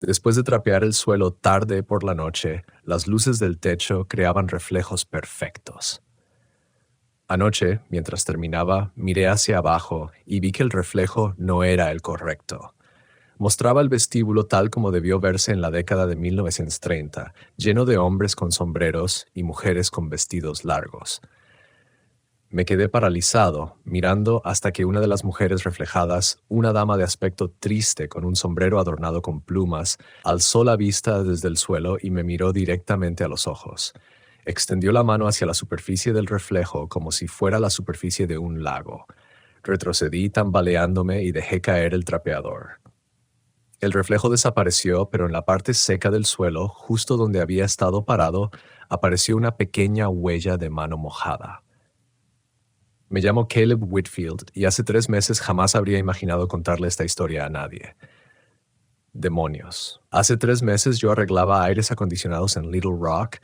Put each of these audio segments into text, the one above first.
Después de trapear el suelo tarde por la noche, las luces del techo creaban reflejos perfectos. Anoche, mientras terminaba, miré hacia abajo y vi que el reflejo no era el correcto. Mostraba el vestíbulo tal como debió verse en la década de 1930, lleno de hombres con sombreros y mujeres con vestidos largos. Me quedé paralizado, mirando hasta que una de las mujeres reflejadas, una dama de aspecto triste con un sombrero adornado con plumas, alzó la vista desde el suelo y me miró directamente a los ojos. Extendió la mano hacia la superficie del reflejo como si fuera la superficie de un lago. Retrocedí tambaleándome y dejé caer el trapeador. El reflejo desapareció, pero en la parte seca del suelo, justo donde había estado parado, apareció una pequeña huella de mano mojada. Me llamo Caleb Whitfield y hace 3 meses jamás habría imaginado contarle esta historia a nadie. Demonios. Hace 3 meses yo arreglaba aires acondicionados en Little Rock,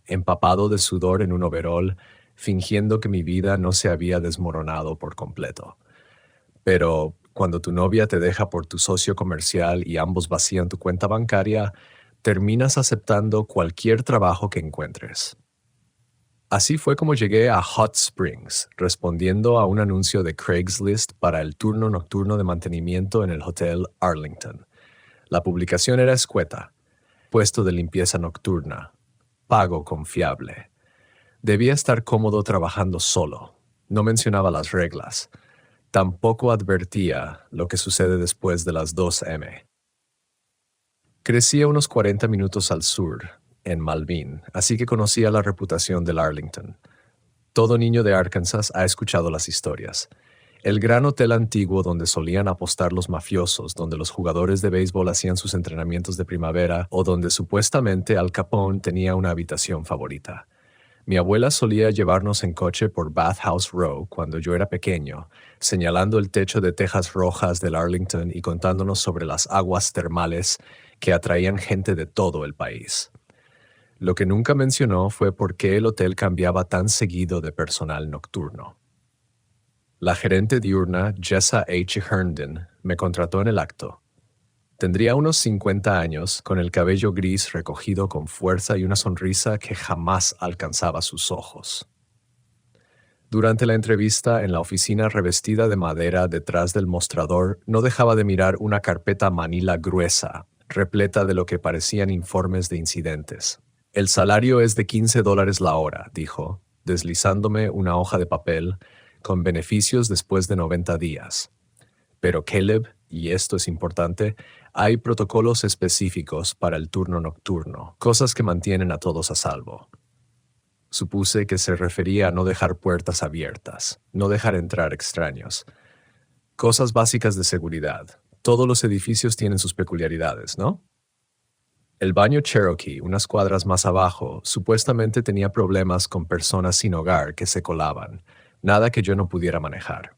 empapado de sudor en un overol, fingiendo que mi vida no se había desmoronado por completo. Pero cuando tu novia te deja por tu socio comercial y ambos vacían tu cuenta bancaria, terminas aceptando cualquier trabajo que encuentres. Así fue como llegué a Hot Springs, respondiendo a un anuncio de Craigslist para el turno nocturno de mantenimiento en el Hotel Arlington. La publicación era escueta: puesto de limpieza nocturna, pago confiable. Debía estar cómodo trabajando solo. No mencionaba las reglas. Tampoco advertía lo que sucede después de las 2 m. Crecí a unos 40 minutos al sur, en Malvin, así que conocía la reputación del Arlington. Todo niño de Arkansas ha escuchado las historias. El gran hotel antiguo donde solían apostar los mafiosos, donde los jugadores de béisbol hacían sus entrenamientos de primavera o donde supuestamente Al Capone tenía una habitación favorita. Mi abuela solía llevarnos en coche por Bathhouse Row cuando yo era pequeño, señalando el techo de tejas rojas del Arlington y contándonos sobre las aguas termales que atraían gente de todo el país. Lo que nunca mencionó fue por qué el hotel cambiaba tan seguido de personal nocturno. La gerente diurna, Jessa H. Herndon, me contrató en el acto. Tendría unos 50 años, con el cabello gris recogido con fuerza y una sonrisa que jamás alcanzaba sus ojos. Durante la entrevista, en la oficina revestida de madera detrás del mostrador, no dejaba de mirar una carpeta manila gruesa, repleta de lo que parecían informes de incidentes. El salario es de $15 la hora, dijo, deslizándome una hoja de papel, con beneficios después de 90 días. Pero Caleb, y esto es importante, hay protocolos específicos para el turno nocturno, cosas que mantienen a todos a salvo. Supuse que se refería a no dejar puertas abiertas, no dejar entrar extraños. Cosas básicas de seguridad. Todos los edificios tienen sus peculiaridades, ¿no? El baño Cherokee, unas cuadras más abajo, supuestamente tenía problemas con personas sin hogar que se colaban, nada que yo no pudiera manejar.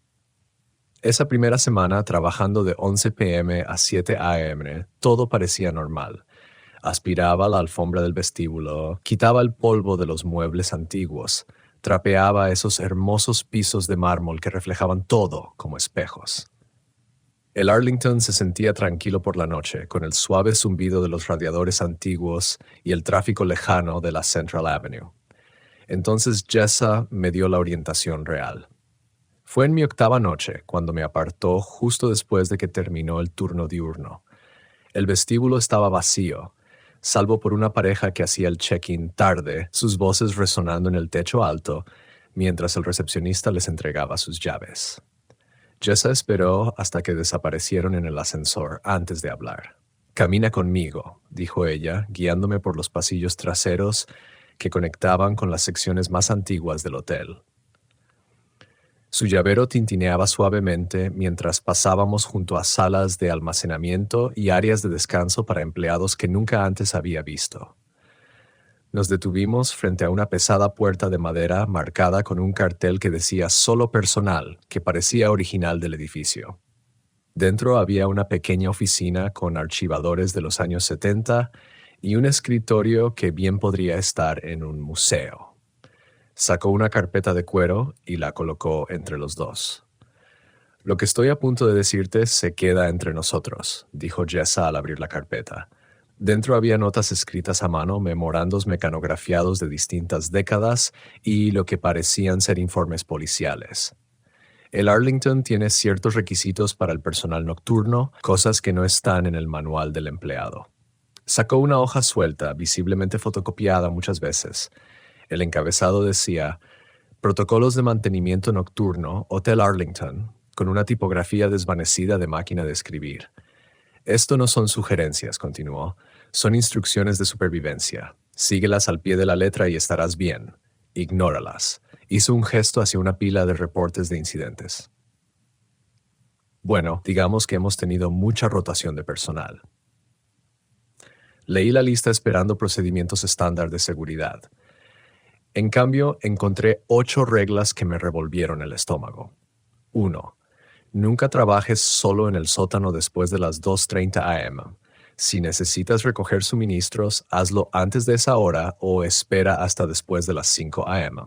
Esa primera semana, trabajando de 11 p.m. a 7 a.m., todo parecía normal. Aspiraba la alfombra del vestíbulo, quitaba el polvo de los muebles antiguos, trapeaba esos hermosos pisos de mármol que reflejaban todo como espejos. El Arlington se sentía tranquilo por la noche, con el suave zumbido de los radiadores antiguos y el tráfico lejano de la Central Avenue. Entonces Jessa me dio la orientación real. Fue en mi 8ª noche cuando me apartó justo después de que terminó el turno diurno. El vestíbulo estaba vacío, salvo por una pareja que hacía el check-in tarde, sus voces resonando en el techo alto, mientras el recepcionista les entregaba sus llaves. Jessa esperó hasta que desaparecieron en el ascensor antes de hablar. «Camina conmigo», dijo ella, guiándome por los pasillos traseros que conectaban con las secciones más antiguas del hotel. Su llavero tintineaba suavemente mientras pasábamos junto a salas de almacenamiento y áreas de descanso para empleados que nunca antes había visto. Nos detuvimos frente a una pesada puerta de madera marcada con un cartel que decía «Solo personal», que parecía original del edificio. Dentro había una pequeña oficina con archivadores de los años 70 y un escritorio que bien podría estar en un museo. Sacó una carpeta de cuero y la colocó entre los dos. «Lo que estoy a punto de decirte se queda entre nosotros», dijo Jessa al abrir la carpeta. Dentro había notas escritas a mano, memorandos mecanografiados de distintas décadas y lo que parecían ser informes policiales. El Arlington tiene ciertos requisitos para el personal nocturno, cosas que no están en el manual del empleado. Sacó una hoja suelta, visiblemente fotocopiada muchas veces. El encabezado decía: Protocolos de mantenimiento nocturno, Hotel Arlington, con una tipografía desvanecida de máquina de escribir. Esto no son sugerencias, continuó. Son instrucciones de supervivencia. Síguelas al pie de la letra y estarás bien. Ignóralas. Hizo un gesto hacia una pila de reportes de incidentes. Bueno, digamos que hemos tenido mucha rotación de personal. Leí la lista esperando procedimientos estándar de seguridad. En cambio, encontré 8 reglas que me revolvieron el estómago. 1. Nunca trabajes solo en el sótano después de las 2:30 a.m. Si necesitas recoger suministros, hazlo antes de esa hora o espera hasta después de las 5 a.m.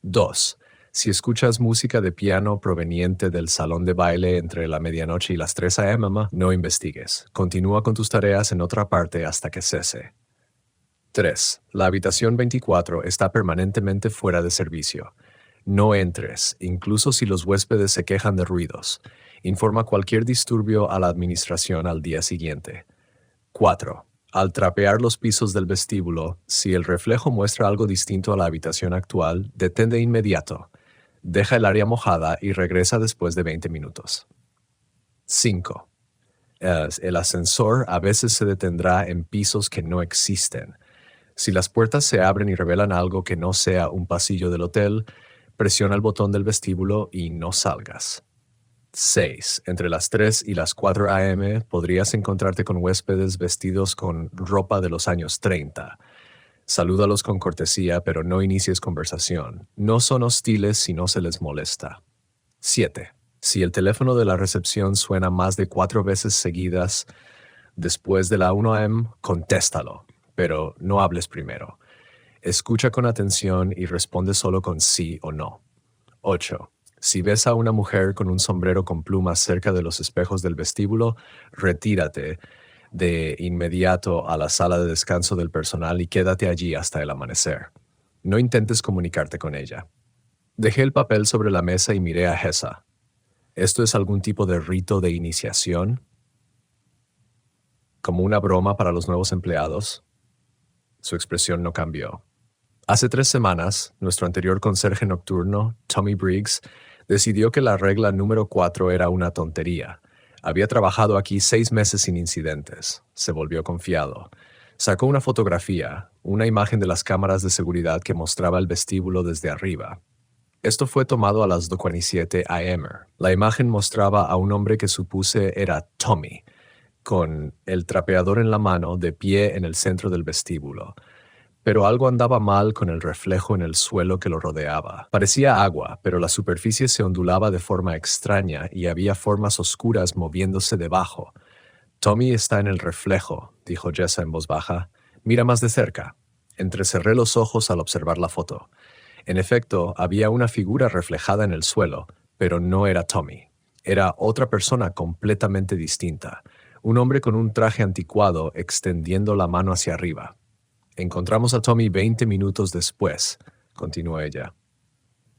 2. Si escuchas música de piano proveniente del salón de baile entre la medianoche y las 3 a.m., no investigues. Continúa con tus tareas en otra parte hasta que cese. 3. La habitación 24 está permanentemente fuera de servicio. No entres, incluso si los huéspedes se quejan de ruidos. Informa cualquier disturbio a la administración al día siguiente. 4. Al trapear los pisos del vestíbulo, si el reflejo muestra algo distinto a la habitación actual, detén de inmediato. Deja el área mojada y regresa después de 20 minutos. 5. El ascensor a veces se detendrá en pisos que no existen. Si las puertas se abren y revelan algo que no sea un pasillo del hotel, presiona el botón del vestíbulo y no salgas. 6. Entre las 3 y las 4 a.m. podrías encontrarte con huéspedes vestidos con ropa de los años 30. Salúdalos con cortesía, pero no inicies conversación. No son hostiles si no se les molesta. 7. Si el teléfono de la recepción suena más de 4 veces seguidas después de la 1 a.m., contéstalo, pero no hables primero. Escucha con atención y responde solo con sí o no. 8. Si ves a una mujer con un sombrero con plumas cerca de los espejos del vestíbulo, retírate de inmediato a la sala de descanso del personal y quédate allí hasta el amanecer. No intentes comunicarte con ella. Dejé el papel sobre la mesa y miré a Hessa. ¿Esto es algún tipo de rito de iniciación? ¿Como una broma para los nuevos empleados? Su expresión no cambió. Hace 3 semanas, nuestro anterior conserje nocturno, Tommy Briggs, decidió que la regla número 4 era una tontería. Había trabajado aquí 6 meses sin incidentes. Se volvió confiado. Sacó una fotografía, una imagen de las cámaras de seguridad que mostraba el vestíbulo desde arriba. Esto fue tomado a las 2:47 a.m. La imagen mostraba a un hombre que supuse era Tommy, con el trapeador en la mano, de pie en el centro del vestíbulo. Pero algo andaba mal con el reflejo en el suelo que lo rodeaba. Parecía agua, pero la superficie se ondulaba de forma extraña y había formas oscuras moviéndose debajo. Tommy está en el reflejo, dijo Jessa en voz baja. Mira más de cerca. Entrecerré los ojos al observar la foto. En efecto, había una figura reflejada en el suelo, pero no era Tommy. Era otra persona completamente distinta. Un hombre con un traje anticuado extendiendo la mano hacia arriba. Encontramos a Tommy 20 minutos después, continuó ella.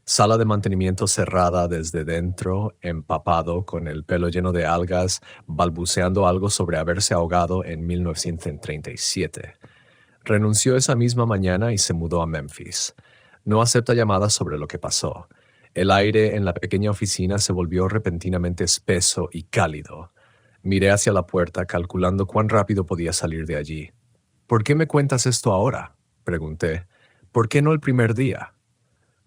Sala de mantenimiento cerrada desde dentro, empapado, con el pelo lleno de algas, balbuceando algo sobre haberse ahogado en 1937. Renunció esa misma mañana y se mudó a Memphis. No acepta llamadas sobre lo que pasó. El aire en la pequeña oficina se volvió repentinamente espeso y cálido. Miré hacia la puerta, calculando cuán rápido podía salir de allí. ¿Por qué me cuentas esto ahora?, pregunté. ¿Por qué no el primer día?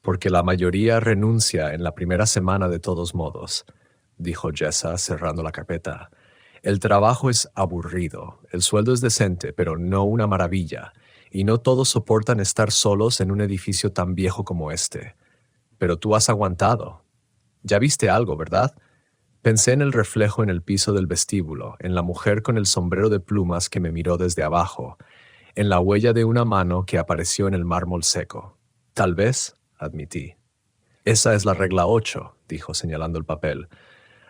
Porque la mayoría renuncia en la primera semana de todos modos, dijo Jessa cerrando la carpeta. El trabajo es aburrido, el sueldo es decente, pero no una maravilla, y no todos soportan estar solos en un edificio tan viejo como este. Pero tú has aguantado. Ya viste algo, ¿verdad? Pensé en el reflejo en el piso del vestíbulo, en la mujer con el sombrero de plumas que me miró desde abajo, en la huella de una mano que apareció en el mármol seco. Tal vez, admití. Esa es la regla 8, dijo señalando el papel.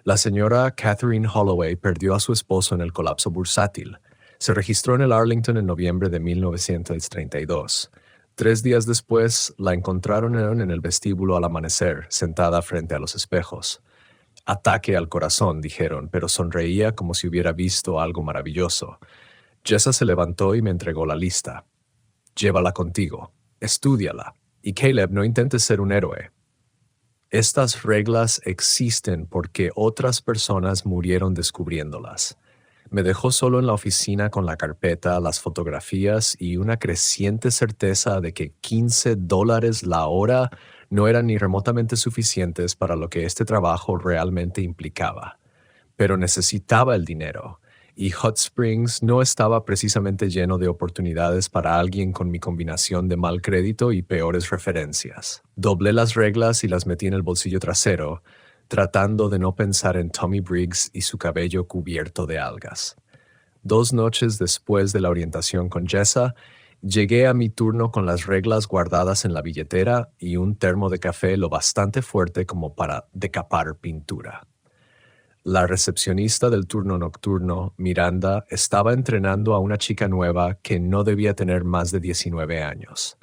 La señora Catherine Holloway perdió a su esposo en el colapso bursátil. Se registró en el Arlington en noviembre de 1932. 3 días después, la encontraron en el vestíbulo al amanecer, sentada frente a los espejos. Ataque al corazón, dijeron, pero sonreía como si hubiera visto algo maravilloso. Jessa se levantó y me entregó la lista. Llévala contigo, estúdiala, y Caleb, no intentes ser un héroe. Estas reglas existen porque otras personas murieron descubriéndolas. Me dejó solo en la oficina con la carpeta, las fotografías y una creciente certeza de que $15 la hora no eran ni remotamente suficientes para lo que este trabajo realmente implicaba. Pero necesitaba el dinero, y Hot Springs no estaba precisamente lleno de oportunidades para alguien con mi combinación de mal crédito y peores referencias. Doblé las reglas y las metí en el bolsillo trasero, tratando de no pensar en Tommy Briggs y su cabello cubierto de algas. 2 noches después de la orientación con Jessa, llegué a mi turno con las reglas guardadas en la billetera y un termo de café lo bastante fuerte como para decapar pintura. La recepcionista del turno nocturno, Miranda, estaba entrenando a una chica nueva que no debía tener más de 19 años.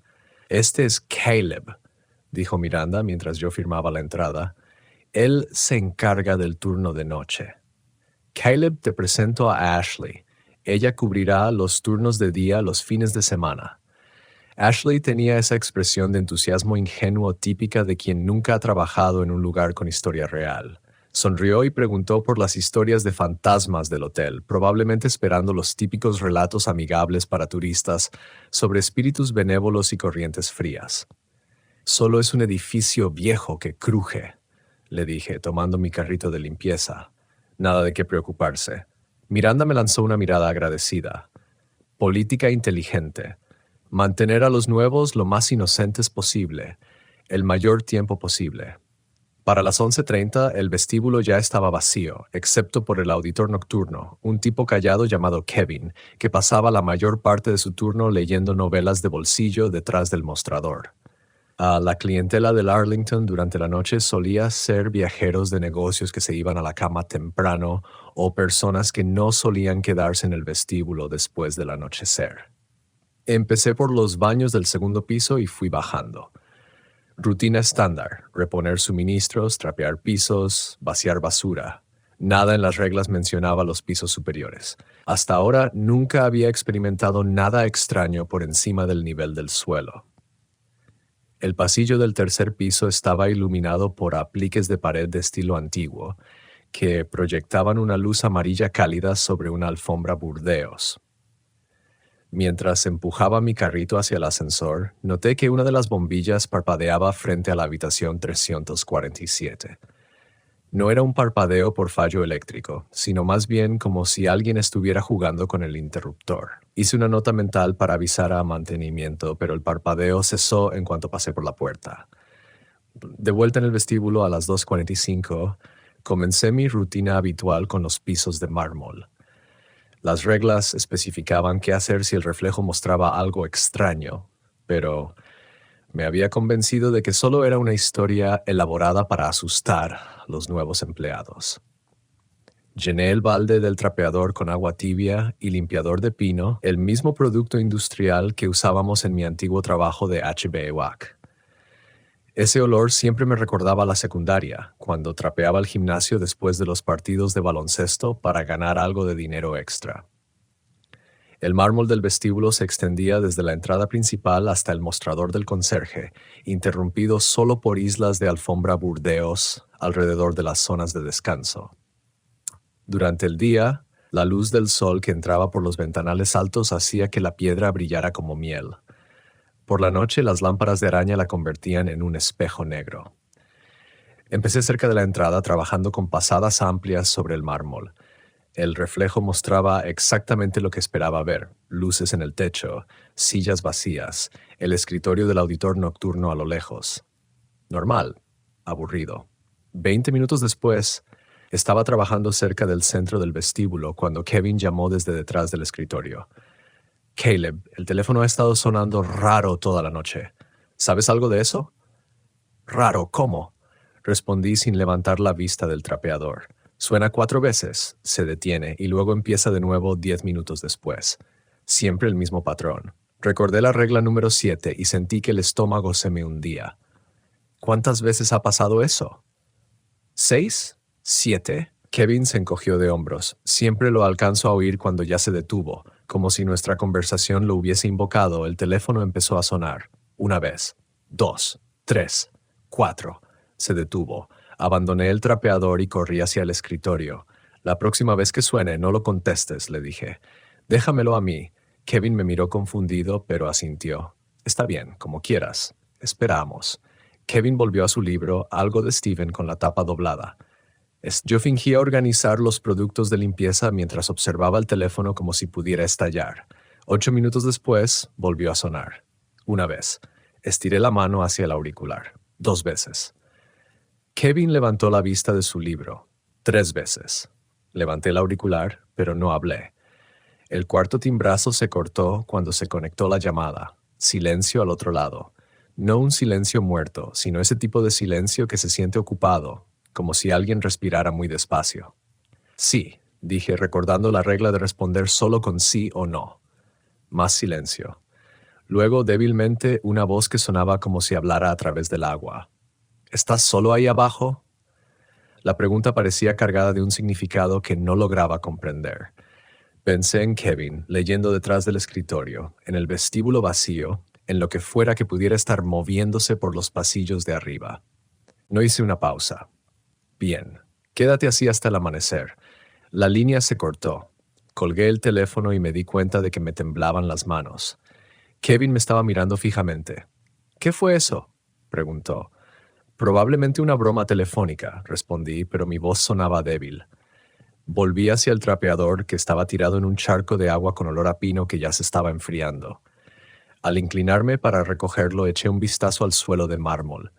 «Este es Caleb», dijo Miranda mientras yo firmaba la entrada. «Él se encarga del turno de noche. Caleb, te presento a Ashley. Ella cubrirá los turnos de día los fines de semana». Ashley tenía esa expresión de entusiasmo ingenuo típica de quien nunca ha trabajado en un lugar con historia real. Sonrió y preguntó por las historias de fantasmas del hotel, probablemente esperando los típicos relatos amigables para turistas sobre espíritus benévolos y corrientes frías. «Solo es un edificio viejo que cruje», le dije, tomando mi carrito de limpieza. «Nada de qué preocuparse». Miranda me lanzó una mirada agradecida. «Política inteligente. Mantener a los nuevos lo más inocentes posible, el mayor tiempo posible». Para las 11:30, el vestíbulo ya estaba vacío, excepto por el auditor nocturno, un tipo callado llamado Kevin, que pasaba la mayor parte de su turno leyendo novelas de bolsillo detrás del mostrador. La clientela del Arlington durante la noche solía ser viajeros de negocios que se iban a la cama temprano o personas que no solían quedarse en el vestíbulo después del anochecer. Empecé por los baños del segundo piso y fui bajando. Rutina estándar: reponer suministros, trapear pisos, vaciar basura. Nada en las reglas mencionaba los pisos superiores. Hasta ahora nunca había experimentado nada extraño por encima del nivel del suelo. El pasillo del tercer piso estaba iluminado por apliques de pared de estilo antiguo, que proyectaban una luz amarilla cálida sobre una alfombra burdeos. Mientras empujaba mi carrito hacia el ascensor, noté que una de las bombillas parpadeaba frente a la habitación 347. No era un parpadeo por fallo eléctrico, sino más bien como si alguien estuviera jugando con el interruptor. Hice una nota mental para avisar a mantenimiento, pero el parpadeo cesó en cuanto pasé por la puerta. De vuelta en el vestíbulo a las 2:45, comencé mi rutina habitual con los pisos de mármol. Las reglas especificaban qué hacer si el reflejo mostraba algo extraño, pero me había convencido de que solo era una historia elaborada para asustar a los nuevos empleados. Llené el balde del trapeador con agua tibia y limpiador de pino, el mismo producto industrial que usábamos en mi antiguo trabajo de HBAC. Ese olor siempre me recordaba a la secundaria, cuando trapeaba el gimnasio después de los partidos de baloncesto para ganar algo de dinero extra. El mármol del vestíbulo se extendía desde la entrada principal hasta el mostrador del conserje, interrumpido solo por islas de alfombra burdeos alrededor de las zonas de descanso. Durante el día, la luz del sol que entraba por los ventanales altos hacía que la piedra brillara como miel. Por la noche, las lámparas de araña la convertían en un espejo negro. Empecé cerca de la entrada trabajando con pasadas amplias sobre el mármol. El reflejo mostraba exactamente lo que esperaba ver: luces en el techo, sillas vacías, el escritorio del auditor nocturno a lo lejos. Normal, aburrido. 20 minutos después, estaba trabajando cerca del centro del vestíbulo cuando Kevin llamó desde detrás del escritorio. «Caleb, el teléfono ha estado sonando raro toda la noche. ¿Sabes algo de eso?» «Raro, ¿cómo?», respondí sin levantar la vista del trapeador. Suena 4 veces, se detiene y luego empieza de nuevo 10 minutos después. Siempre el mismo patrón. Recordé la regla número 7 y sentí que el estómago se me hundía. ¿Cuántas veces ha pasado eso? ¿6? ¿7? Kevin se encogió de hombros. Siempre lo alcanzo a oír cuando ya se detuvo. Como si nuestra conversación lo hubiese invocado, el teléfono empezó a sonar. 1 vez, 2, 3, 4. Se detuvo. Abandoné el trapeador y corrí hacia el escritorio. La próxima vez que suene, no lo contestes, le dije. Déjamelo a mí. Kevin me miró confundido, pero asintió. Está bien, como quieras. Esperamos. Kevin volvió a su libro, algo de Steven con la tapa doblada. Yo fingía organizar los productos de limpieza mientras observaba el teléfono como si pudiera estallar. 8 minutos después, volvió a sonar. 1 vez. Estiré la mano hacia el auricular. 2 veces. Kevin levantó la vista de su libro. 3 veces. Levanté el auricular, pero no hablé. El cuarto timbrazo se cortó cuando se conectó la llamada. Silencio al otro lado. No un silencio muerto, sino ese tipo de silencio que se siente ocupado, como si alguien respirara muy despacio. Sí, dije, recordando la regla de responder solo con sí o no. Más silencio. Luego, débilmente, una voz que sonaba como si hablara a través del agua. ¿Estás solo ahí abajo? La pregunta parecía cargada de un significado que no lograba comprender. Pensé en Kevin, leyendo detrás del escritorio, en el vestíbulo vacío, en lo que fuera que pudiera estar moviéndose por los pasillos de arriba. No hice una pausa. Bien, quédate así hasta el amanecer. La línea se cortó. Colgué el teléfono y me di cuenta de que me temblaban las manos. Kevin me estaba mirando fijamente. ¿Qué fue eso?, preguntó. Probablemente una broma telefónica, respondí, pero mi voz sonaba débil. Volví hacia el trapeador que estaba tirado en un charco de agua con olor a pino que ya se estaba enfriando. Al inclinarme para recogerlo, eché un vistazo al suelo de mármol.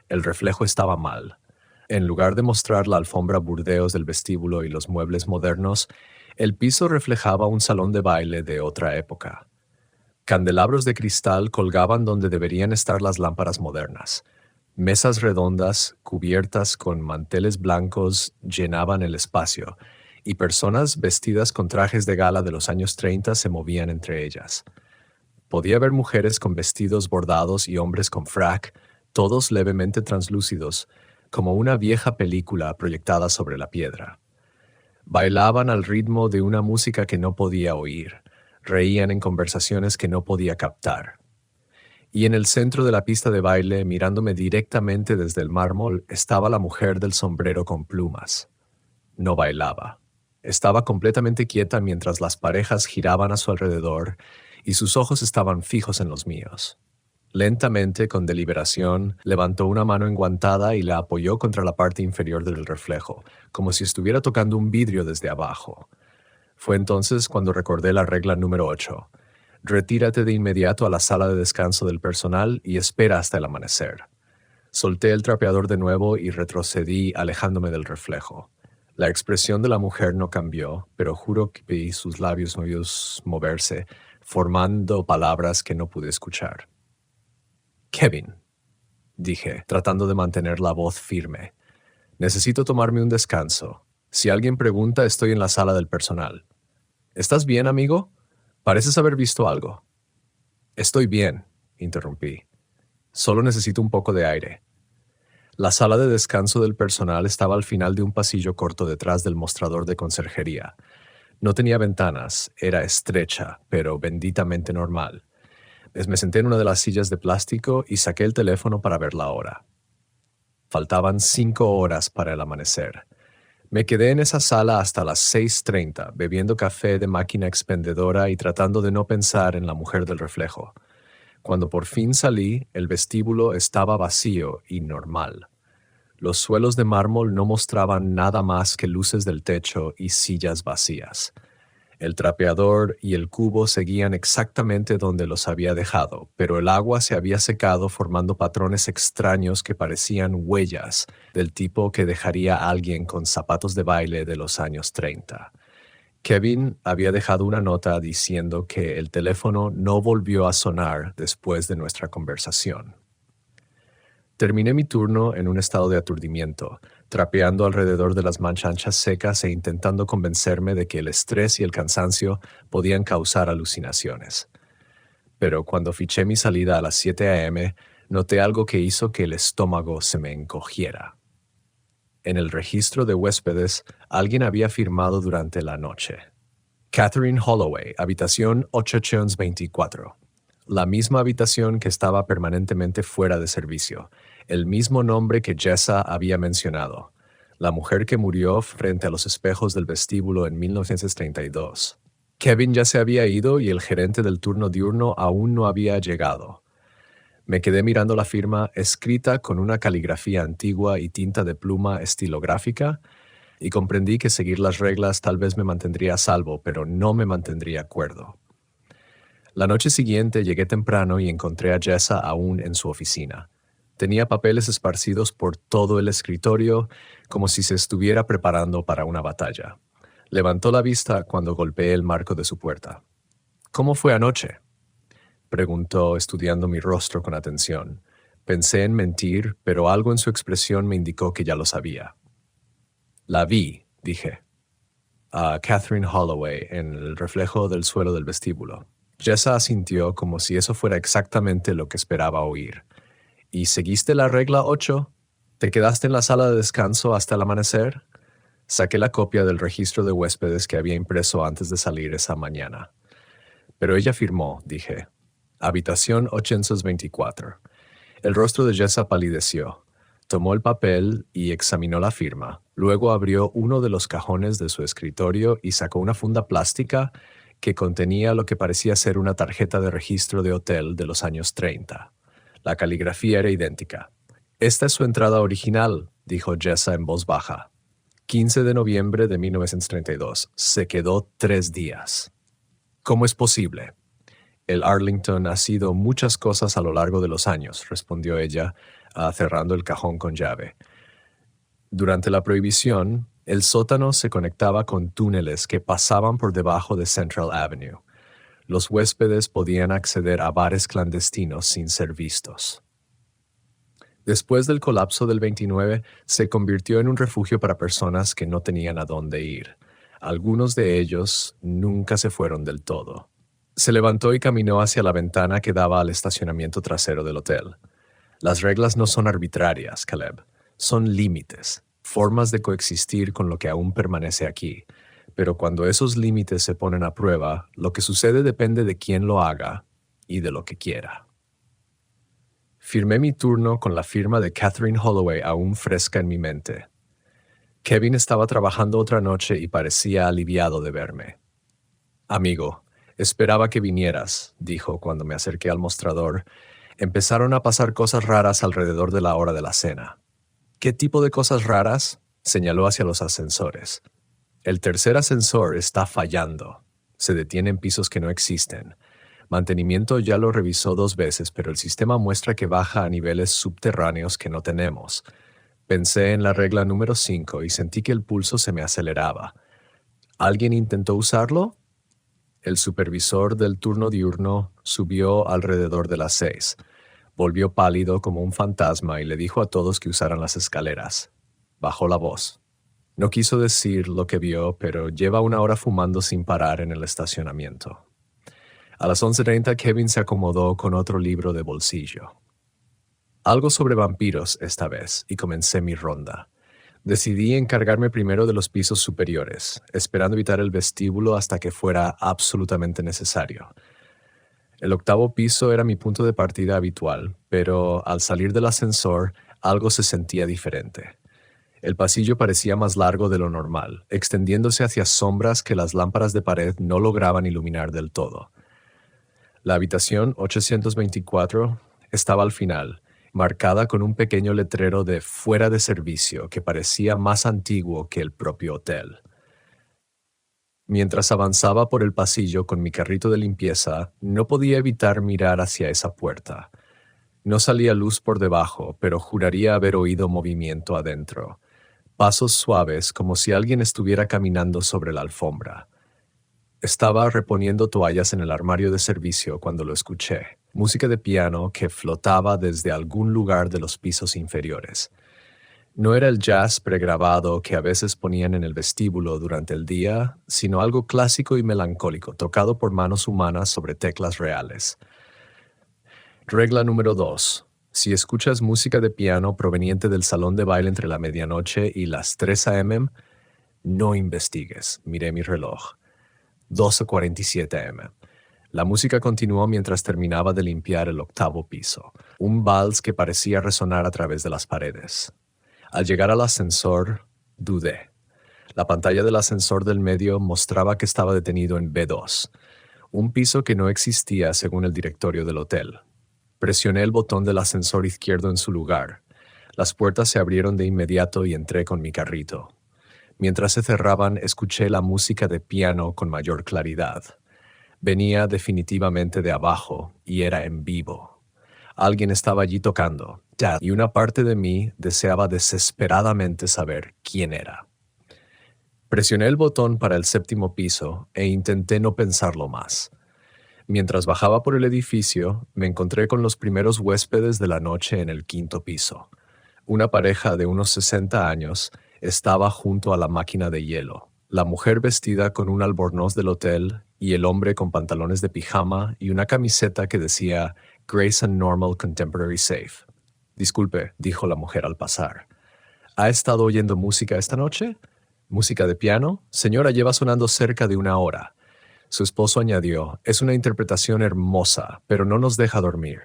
El reflejo estaba mal. En lugar de mostrar la alfombra burdeos del vestíbulo y los muebles modernos, el piso reflejaba un salón de baile de otra época. Candelabros de cristal colgaban donde deberían estar las lámparas modernas. Mesas redondas, cubiertas con manteles blancos, llenaban el espacio, y personas vestidas con trajes de gala de los años 30 se movían entre ellas. Podía ver mujeres con vestidos bordados y hombres con frac, todos levemente translúcidos, como una vieja película proyectada sobre la piedra. Bailaban al ritmo de una música que no podía oír, reían en conversaciones que no podía captar. Y en el centro de la pista de baile, mirándome directamente desde el mármol, estaba la mujer del sombrero con plumas. No bailaba. Estaba completamente quieta mientras las parejas giraban a su alrededor y sus ojos estaban fijos en los míos. Lentamente, con deliberación, levantó una mano enguantada y la apoyó contra la parte inferior del reflejo, como si estuviera tocando un vidrio desde abajo. Fue entonces cuando recordé la regla número 8. Retírate de inmediato a la sala de descanso del personal y espera hasta el amanecer. Solté el trapeador de nuevo y retrocedí alejándome del reflejo. La expresión de la mujer no cambió, pero juro que vi sus labios moverse, formando palabras que no pude escuchar. Kevin, dije, tratando de mantener la voz firme. Necesito tomarme un descanso. Si alguien pregunta, estoy en la sala del personal. ¿Estás bien, amigo? Pareces haber visto algo. Estoy bien, interrumpí. Solo necesito un poco de aire. La sala de descanso del personal estaba al final de un pasillo corto detrás del mostrador de conserjería. No tenía ventanas, era estrecha, pero benditamente normal. Me senté en una de las sillas de plástico y saqué el teléfono para ver la hora. Faltaban 5 horas para el amanecer. Me quedé en esa sala hasta las 6:30, bebiendo café de máquina expendedora y tratando de no pensar en la mujer del reflejo. Cuando por fin salí, el vestíbulo estaba vacío y normal. Los suelos de mármol no mostraban nada más que luces del techo y sillas vacías. El trapeador y el cubo seguían exactamente donde los había dejado, pero el agua se había secado formando patrones extraños que parecían huellas del tipo que dejaría alguien con zapatos de baile de los años 30. Kevin había dejado una nota diciendo que el teléfono no volvió a sonar después de nuestra conversación. Terminé mi turno en un estado de aturdimiento, trapeando alrededor de las manchas secas e intentando convencerme de que el estrés y el cansancio podían causar alucinaciones. Pero cuando fiché mi salida a las 7 a.m., noté algo que hizo que el estómago se me encogiera. En el registro de huéspedes, alguien había firmado durante la noche. Catherine Holloway, habitación 824. La misma habitación que estaba permanentemente fuera de servicio. El mismo nombre que Jessa había mencionado. La mujer que murió frente a los espejos del vestíbulo en 1932. Kevin ya se había ido y el gerente del turno diurno aún no había llegado. Me quedé mirando la firma escrita con una caligrafía antigua y tinta de pluma estilográfica y comprendí que seguir las reglas tal vez me mantendría a salvo, pero no me mantendría cuerdo. La noche siguiente llegué temprano y encontré a Jessa aún en su oficina. Tenía papeles esparcidos por todo el escritorio, como si se estuviera preparando para una batalla. Levantó la vista cuando golpeé el marco de su puerta. «¿Cómo fue anoche?», preguntó, estudiando mi rostro con atención. Pensé en mentir, pero algo en su expresión me indicó que ya lo sabía. «La vi», dije, a Catherine Holloway en el reflejo del suelo del vestíbulo. Jessa asintió como si eso fuera exactamente lo que esperaba oír. «¿Y seguiste la regla 8? ¿Te quedaste en la sala de descanso hasta el amanecer?» Saqué la copia del registro de huéspedes que había impreso antes de salir esa mañana. «Pero ella firmó», dije. «Habitación 824. El rostro de Jessa palideció. Tomó el papel y examinó la firma. Luego abrió uno de los cajones de su escritorio y sacó una funda plástica que contenía lo que parecía ser una tarjeta de registro de hotel de los años 30. La caligrafía era idéntica. «Esta es su entrada original», dijo Jessa en voz baja. «15 de noviembre de 1932. Se quedó 3 días». «¿Cómo es posible?» «El Arlington ha sido muchas cosas a lo largo de los años», respondió ella, cerrando el cajón con llave. Durante la prohibición, el sótano se conectaba con túneles que pasaban por debajo de Central Avenue. Los huéspedes podían acceder a bares clandestinos sin ser vistos. Después del colapso del 29, se convirtió en un refugio para personas que no tenían a dónde ir. Algunos de ellos nunca se fueron del todo. Se levantó y caminó hacia la ventana que daba al estacionamiento trasero del hotel. «Las reglas no son arbitrarias, Caleb. Son límites, formas de coexistir con lo que aún permanece aquí. Pero cuando esos límites se ponen a prueba, lo que sucede depende de quién lo haga y de lo que quiera». Firmé mi turno con la firma de Catherine Holloway aún fresca en mi mente. Kevin estaba trabajando otra noche y parecía aliviado de verme. «Amigo, esperaba que vinieras», dijo cuando me acerqué al mostrador. «Empezaron a pasar cosas raras alrededor de la hora de la cena». «¿Qué tipo de cosas raras?», señaló hacia los ascensores. «El tercer ascensor está fallando. Se detiene en pisos que no existen. Mantenimiento ya lo revisó 2 veces, pero el sistema muestra que baja a niveles subterráneos que no tenemos. Pensé en la regla número 5 y sentí que el pulso se me aceleraba. ¿Alguien intentó usarlo?». El supervisor del turno diurno subió alrededor de las 6. Volvió pálido como un fantasma y le dijo a todos que usaran las escaleras. Bajó la voz. No quiso decir lo que vio, pero lleva 1 hora fumando sin parar en el estacionamiento. A las 11:30 Kevin se acomodó con otro libro de bolsillo. Algo sobre vampiros esta vez, y comencé mi ronda. Decidí encargarme primero de los pisos superiores, esperando evitar el vestíbulo hasta que fuera absolutamente necesario. El 8º piso era mi punto de partida habitual, pero al salir del ascensor, algo se sentía diferente. El pasillo parecía más largo de lo normal, extendiéndose hacia sombras que las lámparas de pared no lograban iluminar del todo. La habitación 824 estaba al final, marcada con un pequeño letrero de «fuera de servicio» que parecía más antiguo que el propio hotel. Mientras avanzaba por el pasillo con mi carrito de limpieza, no podía evitar mirar hacia esa puerta. No salía luz por debajo, pero juraría haber oído movimiento adentro. Pasos suaves, como si alguien estuviera caminando sobre la alfombra. Estaba reponiendo toallas en el armario de servicio cuando lo escuché. Música de piano que flotaba desde algún lugar de los pisos inferiores. No era el jazz pregrabado que a veces ponían en el vestíbulo durante el día, sino algo clásico y melancólico, tocado por manos humanas sobre teclas reales. Regla número 2. Si escuchas música de piano proveniente del salón de baile entre la medianoche y las 3 a.m., no investigues. Miré mi reloj. 12:47 a.m. La música continuó mientras terminaba de limpiar el 8º piso, un vals que parecía resonar a través de las paredes. Al llegar al ascensor, dudé. La pantalla del ascensor del medio mostraba que estaba detenido en B2, un piso que no existía según el directorio del hotel. Presioné el botón del ascensor izquierdo en su lugar. Las puertas se abrieron de inmediato y entré con mi carrito. Mientras se cerraban, escuché la música de piano con mayor claridad. Venía definitivamente de abajo y era en vivo. Alguien estaba allí tocando, y una parte de mí deseaba desesperadamente saber quién era. Presioné el botón para el 7º piso e intenté no pensarlo más. Mientras bajaba por el edificio, me encontré con los primeros huéspedes de la noche en el 5º piso. Una pareja de unos 60 años estaba junto a la máquina de hielo, la mujer vestida con un albornoz del hotel y el hombre con pantalones de pijama y una camiseta que decía Grace and Normal Contemporary Safe. Disculpe, dijo la mujer al pasar. ¿Ha estado oyendo música esta noche? ¿Música de piano? Señora, lleva sonando cerca de 1 hora. Su esposo añadió, es una interpretación hermosa, pero no nos deja dormir.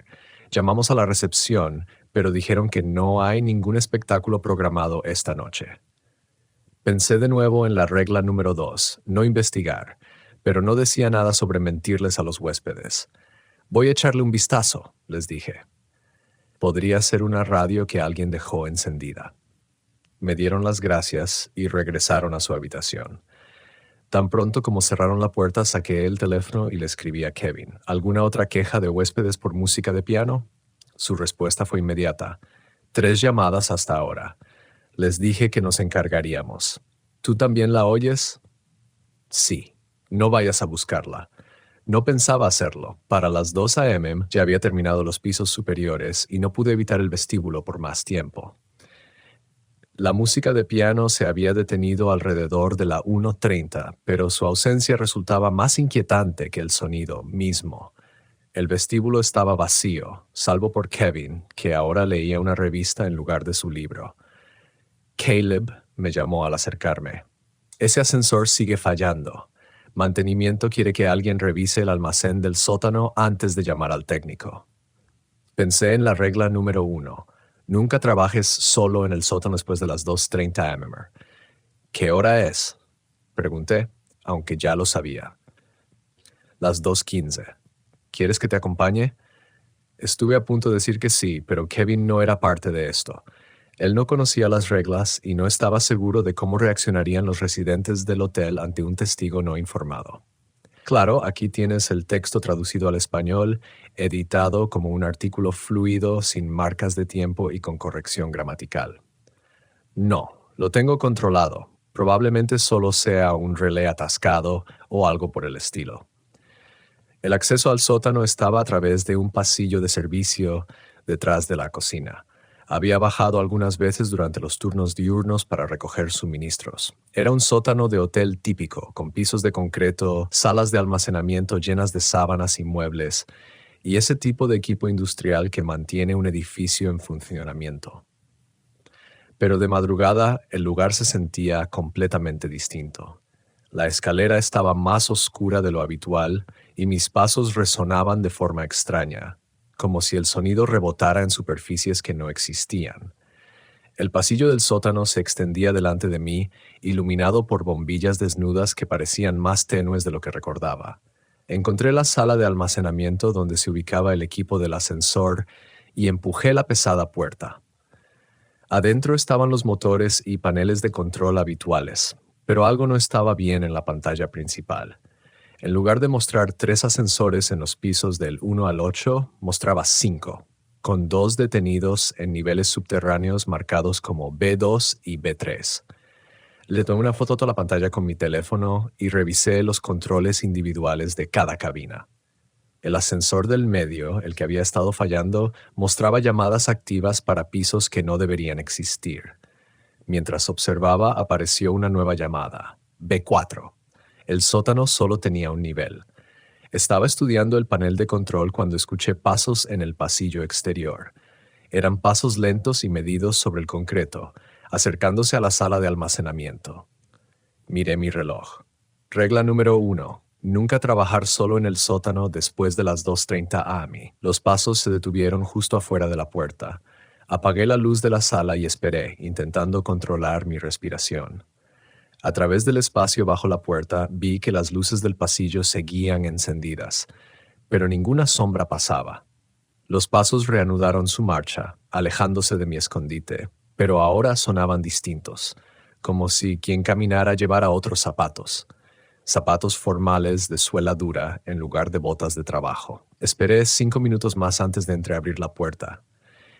Llamamos a la recepción, pero dijeron que no hay ningún espectáculo programado esta noche. Pensé de nuevo en la regla número 2, no investigar, pero no decía nada sobre mentirles a los huéspedes. Voy a echarle un vistazo, les dije. Podría ser una radio que alguien dejó encendida. Me dieron las gracias y regresaron a su habitación. Tan pronto como cerraron la puerta, saqué el teléfono y le escribí a Kevin. ¿Alguna otra queja de huéspedes por música de piano? Su respuesta fue inmediata. 3 llamadas hasta ahora. Les dije que nos encargaríamos. ¿Tú también la oyes? Sí. No vayas a buscarla. No pensaba hacerlo. Para las 2 a.m. ya había terminado los pisos superiores y no pude evitar el vestíbulo por más tiempo. La música de piano se había detenido alrededor de la 1:30, pero su ausencia resultaba más inquietante que el sonido mismo. El vestíbulo estaba vacío, salvo por Kevin, que ahora leía una revista en lugar de su libro. Caleb me llamó al acercarme. Ese ascensor sigue fallando. Mantenimiento quiere que alguien revise el almacén del sótano antes de llamar al técnico. Pensé en la regla número 1. Nunca trabajes solo en el sótano después de las 2:30 am. ¿Qué hora es? Pregunté, aunque ya lo sabía. Las 2:15. ¿Quieres que te acompañe? Estuve a punto de decir que sí, pero Kevin no era parte de esto. Él no conocía las reglas y no estaba seguro de cómo reaccionarían los residentes del hotel ante un testigo no informado. Claro, aquí tienes el texto traducido al español, editado como un artículo fluido, sin marcas de tiempo y con corrección gramatical. No, lo tengo controlado. Probablemente solo sea un relé atascado o algo por el estilo. El acceso al sótano estaba a través de un pasillo de servicio detrás de la cocina. Había bajado algunas veces durante los turnos diurnos para recoger suministros. Era un sótano de hotel típico, con pisos de concreto, salas de almacenamiento llenas de sábanas y muebles, y ese tipo de equipo industrial que mantiene un edificio en funcionamiento. Pero de madrugada, el lugar se sentía completamente distinto. La escalera estaba más oscura de lo habitual y mis pasos resonaban de forma extraña, como si el sonido rebotara en superficies que no existían. El pasillo del sótano se extendía delante de mí, iluminado por bombillas desnudas que parecían más tenues de lo que recordaba. Encontré la sala de almacenamiento donde se ubicaba el equipo del ascensor y empujé la pesada puerta. Adentro estaban los motores y paneles de control habituales, pero algo no estaba bien en la pantalla principal. En lugar de mostrar 3 ascensores en los pisos del 1 al 8, mostraba 5, con 2 detenidos en niveles subterráneos marcados como B2 y B3. Le tomé una foto a toda la pantalla con mi teléfono y revisé los controles individuales de cada cabina. El ascensor del medio, el que había estado fallando, mostraba llamadas activas para pisos que no deberían existir. Mientras observaba, apareció una nueva llamada, B4. El sótano solo tenía un nivel. Estaba estudiando el panel de control cuando escuché pasos en el pasillo exterior. Eran pasos lentos y medidos sobre el concreto, acercándose a la sala de almacenamiento. Miré mi reloj. Regla número 1. Nunca trabajar solo en el sótano después de las 2:30 am. Los pasos se detuvieron justo afuera de la puerta. Apagué la luz de la sala y esperé, intentando controlar mi respiración. A través del espacio bajo la puerta vi que las luces del pasillo seguían encendidas, pero ninguna sombra pasaba. Los pasos reanudaron su marcha, alejándose de mi escondite, pero ahora sonaban distintos, como si quien caminara llevara otros zapatos. Zapatos formales de suela dura en lugar de botas de trabajo. Esperé 5 minutos más antes de entreabrir la puerta.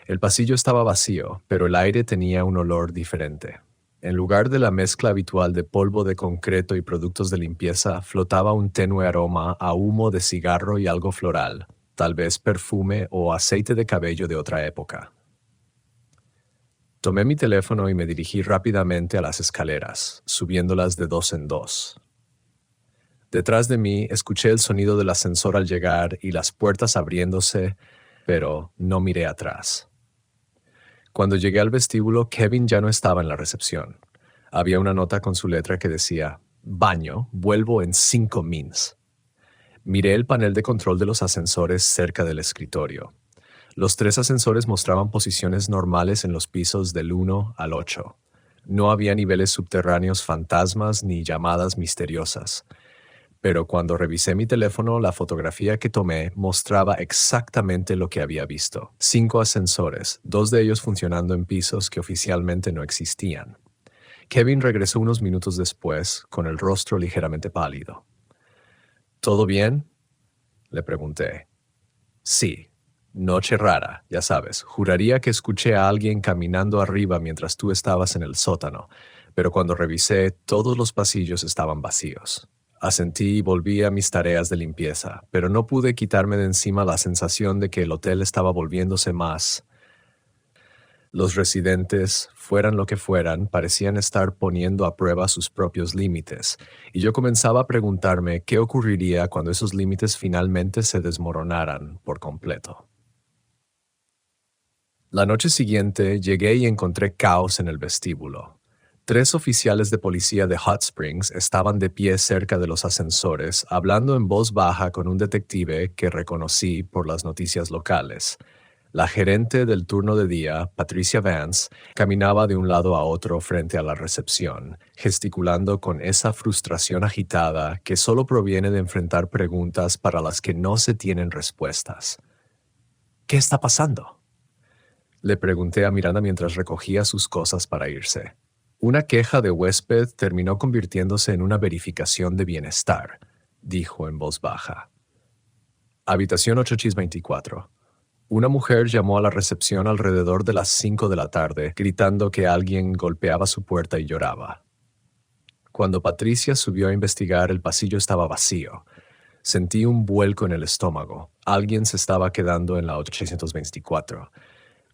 El pasillo estaba vacío, pero el aire tenía un olor diferente. En lugar de la mezcla habitual de polvo de concreto y productos de limpieza, flotaba un tenue aroma a humo de cigarro y algo floral, tal vez perfume o aceite de cabello de otra época. Tomé mi teléfono y me dirigí rápidamente a las escaleras, subiéndolas de 2 en 2. Detrás de mí escuché el sonido del ascensor al llegar y las puertas abriéndose, pero no miré atrás. Cuando llegué al vestíbulo, Kevin ya no estaba en la recepción. Había una nota con su letra que decía, «Baño, vuelvo en 5 mins». Miré el panel de control de los ascensores cerca del escritorio. Los 3 ascensores mostraban posiciones normales en los pisos del 1 al 8. No había niveles subterráneos fantasmas ni llamadas misteriosas. Pero cuando revisé mi teléfono, la fotografía que tomé mostraba exactamente lo que había visto. 5 ascensores, 2 de ellos funcionando en pisos que oficialmente no existían. Kevin regresó unos minutos después, con el rostro ligeramente pálido. ¿Todo bien?, le pregunté. Sí. Noche rara, ya sabes. Juraría que escuché a alguien caminando arriba mientras tú estabas en el sótano, pero cuando revisé, todos los pasillos estaban vacíos. Asentí y volví a mis tareas de limpieza, pero no pude quitarme de encima la sensación de que el hotel estaba volviéndose más. Los residentes, fueran lo que fueran, parecían estar poniendo a prueba sus propios límites, y yo comenzaba a preguntarme qué ocurriría cuando esos límites finalmente se desmoronaran por completo. La noche siguiente llegué y encontré caos en el vestíbulo. 3 oficiales de policía de Hot Springs estaban de pie cerca de los ascensores, hablando en voz baja con un detective que reconocí por las noticias locales. La gerente del turno de día, Patricia Vance, caminaba de un lado a otro frente a la recepción, gesticulando con esa frustración agitada que solo proviene de enfrentar preguntas para las que no se tienen respuestas. ¿Qué está pasando?, le pregunté a Miranda mientras recogía sus cosas para irse. Una queja de huésped terminó convirtiéndose en una verificación de bienestar, dijo en voz baja. Habitación 8X24. Una mujer llamó a la recepción alrededor de las 5 de la tarde, gritando que alguien golpeaba su puerta y lloraba. Cuando Patricia subió a investigar, el pasillo estaba vacío. Sentí un vuelco en el estómago. Alguien se estaba quedando en la 824.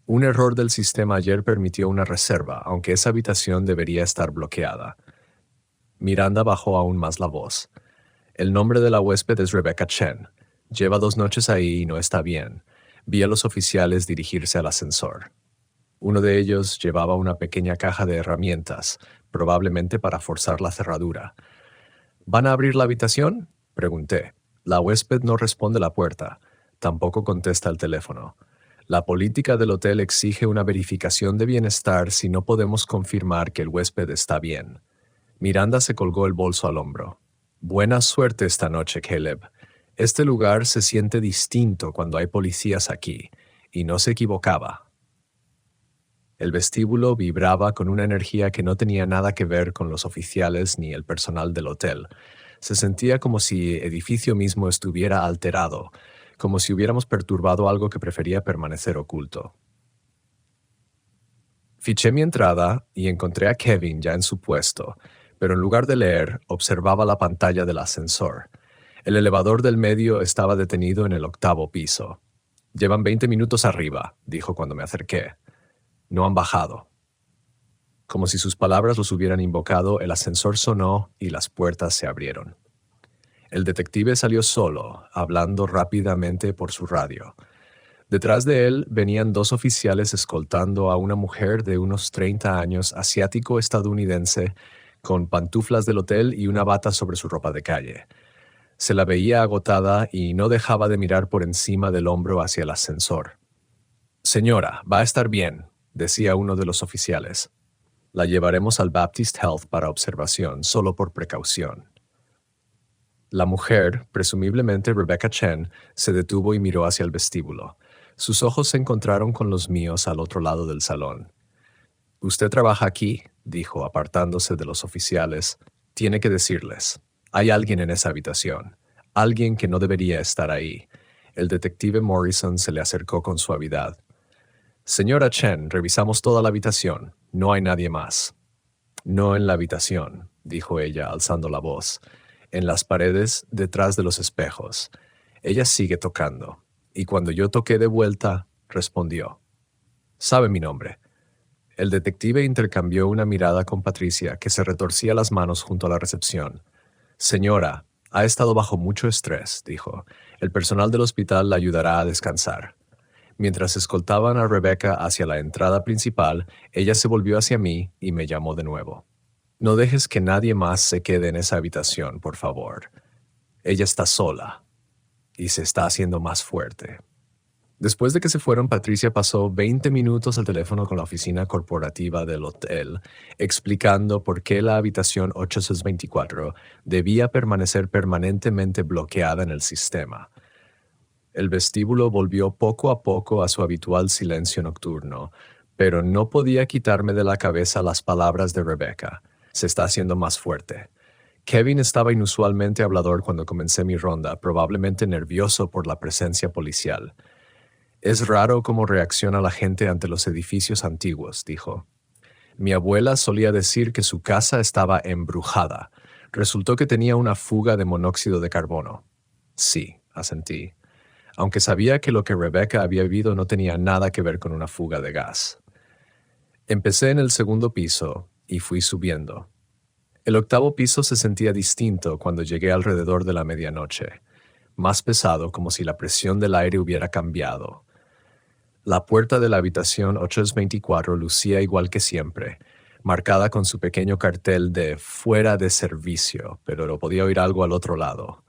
Un error del sistema ayer permitió una reserva, aunque esa habitación debería estar bloqueada. Miranda bajó aún más la voz. El nombre de la huésped es Rebecca Chen. Lleva 2 noches ahí y no está bien. Vi a los oficiales dirigirse al ascensor. Uno de ellos llevaba una pequeña caja de herramientas, probablemente para forzar la cerradura. ¿Van a abrir la habitación?, pregunté. La huésped no responde a la puerta. Tampoco contesta el teléfono. La política del hotel exige una verificación de bienestar si no podemos confirmar que el huésped está bien. Miranda se colgó el bolso al hombro. Buena suerte esta noche, Caleb. Este lugar se siente distinto cuando hay policías aquí, y no se equivocaba. El vestíbulo vibraba con una energía que no tenía nada que ver con los oficiales ni el personal del hotel. Se sentía como si el edificio mismo estuviera alterado, como si hubiéramos perturbado algo que prefería permanecer oculto. Fiché mi entrada y encontré a Kevin ya en su puesto, pero en lugar de leer, observaba la pantalla del ascensor. El elevador del medio estaba detenido en el 8º piso. «Llevan 20 minutos arriba», dijo cuando me acerqué. «No han bajado». Como si sus palabras los hubieran invocado, el ascensor sonó y las puertas se abrieron. El detective salió solo, hablando rápidamente por su radio. Detrás de él venían 2 oficiales escoltando a una mujer de unos 30 años, asiático-estadounidense, con pantuflas del hotel y una bata sobre su ropa de calle. Se la veía agotada y no dejaba de mirar por encima del hombro hacia el ascensor. «Señora, va a estar bien», decía uno de los oficiales. «La llevaremos al Baptist Health para observación, solo por precaución». La mujer, presumiblemente Rebecca Chen, se detuvo y miró hacia el vestíbulo. Sus ojos se encontraron con los míos al otro lado del salón. «Usted trabaja aquí», dijo, apartándose de los oficiales. «Tiene que decirles. Hay alguien en esa habitación. Alguien que no debería estar ahí». El detective Morrison se le acercó con suavidad. «Señora Chen, revisamos toda la habitación. No hay nadie más». «No en la habitación», dijo ella, alzando la voz. «En las paredes, detrás de los espejos. Ella sigue tocando. Y cuando yo toqué de vuelta, respondió. Sabe mi nombre». El detective intercambió una mirada con Patricia, que se retorcía las manos junto a la recepción. «Señora, ha estado bajo mucho estrés», dijo. «El personal del hospital la ayudará a descansar». Mientras escoltaban a Rebecca hacia la entrada principal, ella se volvió hacia mí y me llamó de nuevo. «No dejes que nadie más se quede en esa habitación, por favor. Ella está sola y se está haciendo más fuerte». Después de que se fueron, Patricia pasó 20 minutos al teléfono con la oficina corporativa del hotel, explicando por qué la habitación 824 debía permanecer permanentemente bloqueada en el sistema. El vestíbulo volvió poco a poco a su habitual silencio nocturno, pero no podía quitarme de la cabeza las palabras de Rebecca. Se está haciendo más fuerte. Kevin estaba inusualmente hablador cuando comencé mi ronda, probablemente nervioso por la presencia policial. «Es raro cómo reacciona la gente ante los edificios antiguos», dijo. «Mi abuela solía decir que su casa estaba embrujada. Resultó que tenía una fuga de monóxido de carbono». «Sí», asentí, aunque sabía que lo que Rebecca había vivido no tenía nada que ver con una fuga de gas. Empecé en el 2º piso y fui subiendo. El 8º piso se sentía distinto cuando llegué alrededor de la medianoche, más pesado, como si la presión del aire hubiera cambiado. La puerta de la habitación 824 lucía igual que siempre, marcada con su pequeño cartel de «fuera de servicio», pero lo podía oír algo al otro lado.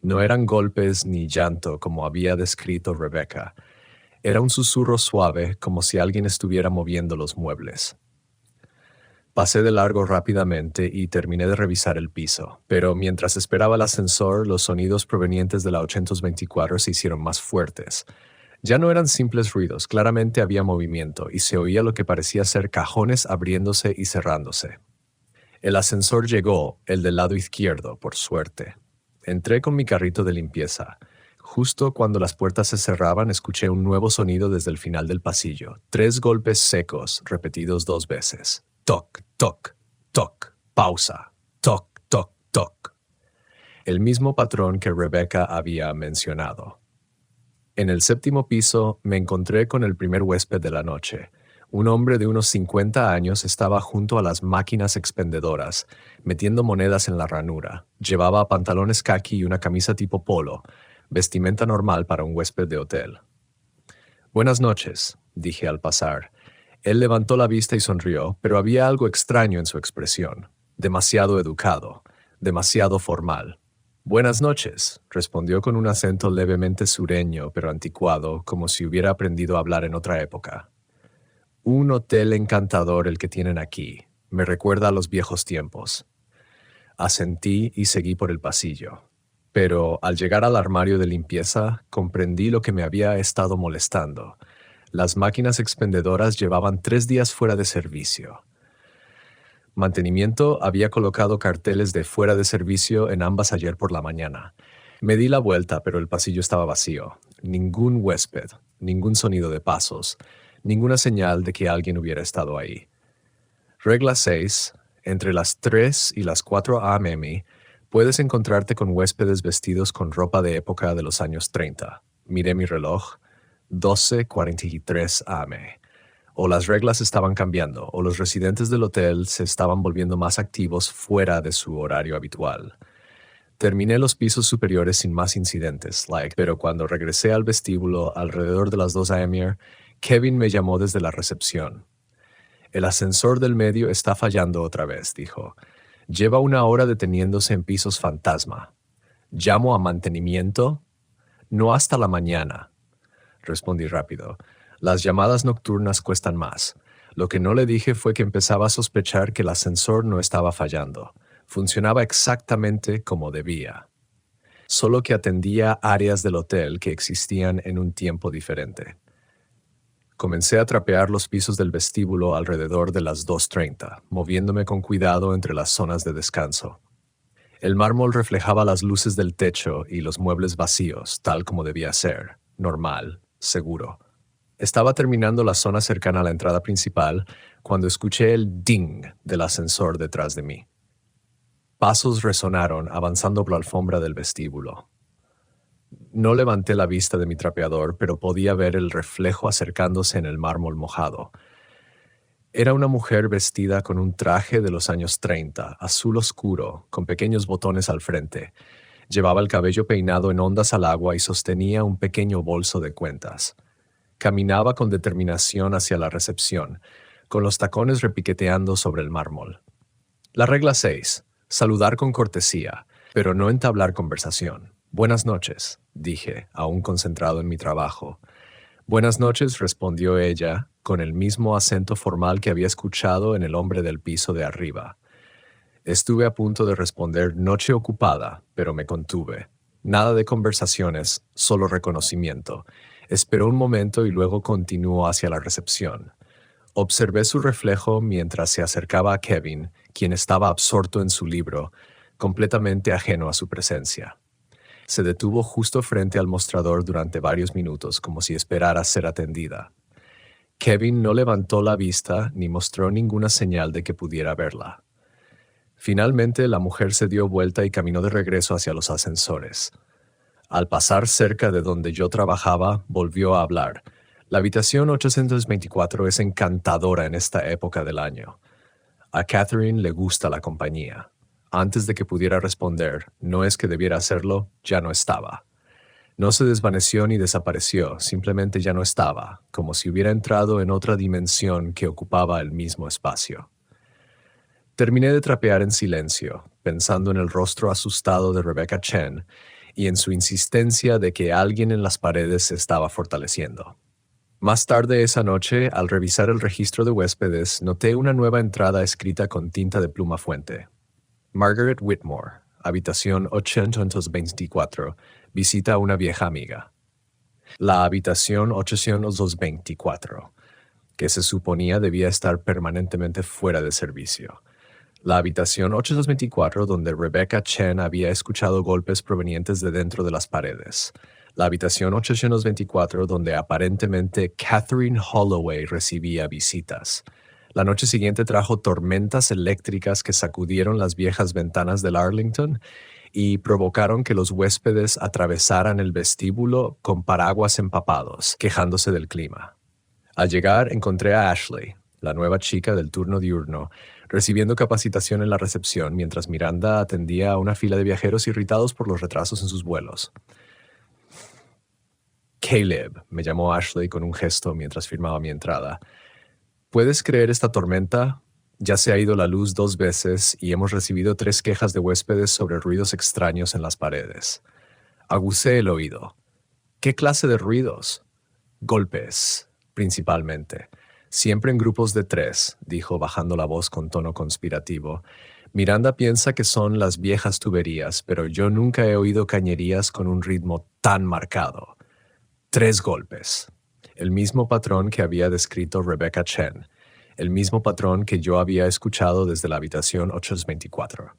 No eran golpes ni llanto como había descrito Rebecca. Era un susurro suave, como si alguien estuviera moviendo los muebles. Pasé de largo rápidamente y terminé de revisar el piso, pero mientras esperaba el ascensor, los sonidos provenientes de la 824 se hicieron más fuertes. Ya no eran simples ruidos, claramente había movimiento y se oía lo que parecía ser cajones abriéndose y cerrándose. El ascensor llegó, el del lado izquierdo, por suerte. Entré con mi carrito de limpieza. Justo cuando las puertas se cerraban, escuché un nuevo sonido desde el final del pasillo. 3 golpes secos, repetidos 2 veces. Toc, toc, toc, pausa. Toc, toc, toc. El mismo patrón que Rebecca había mencionado. En el 7º piso me encontré con el primer huésped de la noche. Un hombre de unos 50 años estaba junto a las máquinas expendedoras, metiendo monedas en la ranura. Llevaba pantalones caqui y una camisa tipo polo, vestimenta normal para un huésped de hotel. «Buenas noches», dije al pasar. Él levantó la vista y sonrió, pero había algo extraño en su expresión. Demasiado educado, demasiado formal. «Buenas noches», respondió con un acento levemente sureño, pero anticuado, como si hubiera aprendido a hablar en otra época. «Un hotel encantador el que tienen aquí. Me recuerda a los viejos tiempos». Asentí y seguí por el pasillo. Pero al llegar al armario de limpieza, comprendí lo que me había estado molestando. Las máquinas expendedoras llevaban 3 días fuera de servicio. Mantenimiento había colocado carteles de fuera de servicio en ambas ayer por la mañana. Me di la vuelta, pero el pasillo estaba vacío. Ningún huésped, ningún sonido de pasos. Ninguna señal de que alguien hubiera estado ahí. Regla 6. Entre las 3 y las 4 a.m. puedes encontrarte con huéspedes vestidos con ropa de época de los años 30. Miré mi reloj. 12:43 a.m. O las reglas estaban cambiando, o los residentes del hotel se estaban volviendo más activos fuera de su horario habitual. Terminé los pisos superiores sin más incidentes, pero cuando regresé al vestíbulo alrededor de las 2 a.m., Kevin me llamó desde la recepción. El ascensor del medio está fallando otra vez, dijo. Lleva 1 hora deteniéndose en pisos fantasma. ¿Llamo a mantenimiento? No hasta la mañana. Respondí rápido. Las llamadas nocturnas cuestan más. Lo que no le dije fue que empezaba a sospechar que el ascensor no estaba fallando. Funcionaba exactamente como debía. Solo que atendía áreas del hotel que existían en un tiempo diferente. Comencé a trapear los pisos del vestíbulo alrededor de las 2:30, moviéndome con cuidado entre las zonas de descanso. El mármol reflejaba las luces del techo y los muebles vacíos, tal como debía ser, normal, seguro. Estaba terminando la zona cercana a la entrada principal cuando escuché el ding del ascensor detrás de mí. Pasos resonaron avanzando por la alfombra del vestíbulo. No levanté la vista de mi trapeador, pero podía ver el reflejo acercándose en el mármol mojado. Era una mujer vestida con un traje de los años 30, azul oscuro, con pequeños botones al frente. Llevaba el cabello peinado en ondas al agua y sostenía un pequeño bolso de cuentas. Caminaba con determinación hacia la recepción, con los tacones repiqueteando sobre el mármol. La regla 6. Saludar con cortesía, pero no entablar conversación. Buenas noches, dije, aún concentrado en mi trabajo. Buenas noches, respondió ella, con el mismo acento formal que había escuchado en el hombre del piso de arriba. Estuve a punto de responder noche ocupada, pero me contuve. Nada de conversaciones, solo reconocimiento. Esperó un momento y luego continuó hacia la recepción. Observé su reflejo mientras se acercaba a Kevin, quien estaba absorto en su libro, completamente ajeno a su presencia. Se detuvo justo frente al mostrador durante varios minutos, como si esperara ser atendida. Kevin no levantó la vista ni mostró ninguna señal de que pudiera verla. Finalmente, la mujer se dio vuelta y caminó de regreso hacia los ascensores. Al pasar cerca de donde yo trabajaba, volvió a hablar. La habitación 824 es encantadora en esta época del año. A Catherine le gusta la compañía. Antes de que pudiera responder, no es que debiera hacerlo, ya no estaba. No se desvaneció ni desapareció, simplemente ya no estaba, como si hubiera entrado en otra dimensión que ocupaba el mismo espacio. Terminé de trapear en silencio, pensando en el rostro asustado de Rebecca Chen y en su insistencia de que alguien en las paredes se estaba fortaleciendo. Más tarde esa noche, al revisar el registro de huéspedes, noté una nueva entrada escrita con tinta de pluma fuente. Margaret Whitmore, habitación 824, visita a una vieja amiga. La habitación 824, que se suponía debía estar permanentemente fuera de servicio. La habitación 824, donde Rebecca Chen había escuchado golpes provenientes de dentro de las paredes. La habitación 824, donde aparentemente Catherine Holloway recibía visitas. La noche siguiente trajo tormentas eléctricas que sacudieron las viejas ventanas del Arlington y provocaron que los huéspedes atravesaran el vestíbulo con paraguas empapados, quejándose del clima. Al llegar, encontré a Ashley, la nueva chica del turno diurno, recibiendo capacitación en la recepción mientras Miranda atendía a una fila de viajeros irritados por los retrasos en sus vuelos. Caleb, me llamó Ashley con un gesto mientras firmaba mi entrada. ¿Puedes creer esta tormenta? Ya se ha ido la luz 2 veces y hemos recibido 3 quejas de huéspedes sobre ruidos extraños en las paredes. Agucé el oído. ¿Qué clase de ruidos? Golpes, principalmente. Siempre en grupos de 3, dijo bajando la voz con tono conspirativo. Miranda piensa que son las viejas tuberías, pero yo nunca he oído cañerías con un ritmo tan marcado. 3 golpes. El mismo patrón que había descrito Rebecca Chen. El mismo patrón que yo había escuchado desde la habitación 824.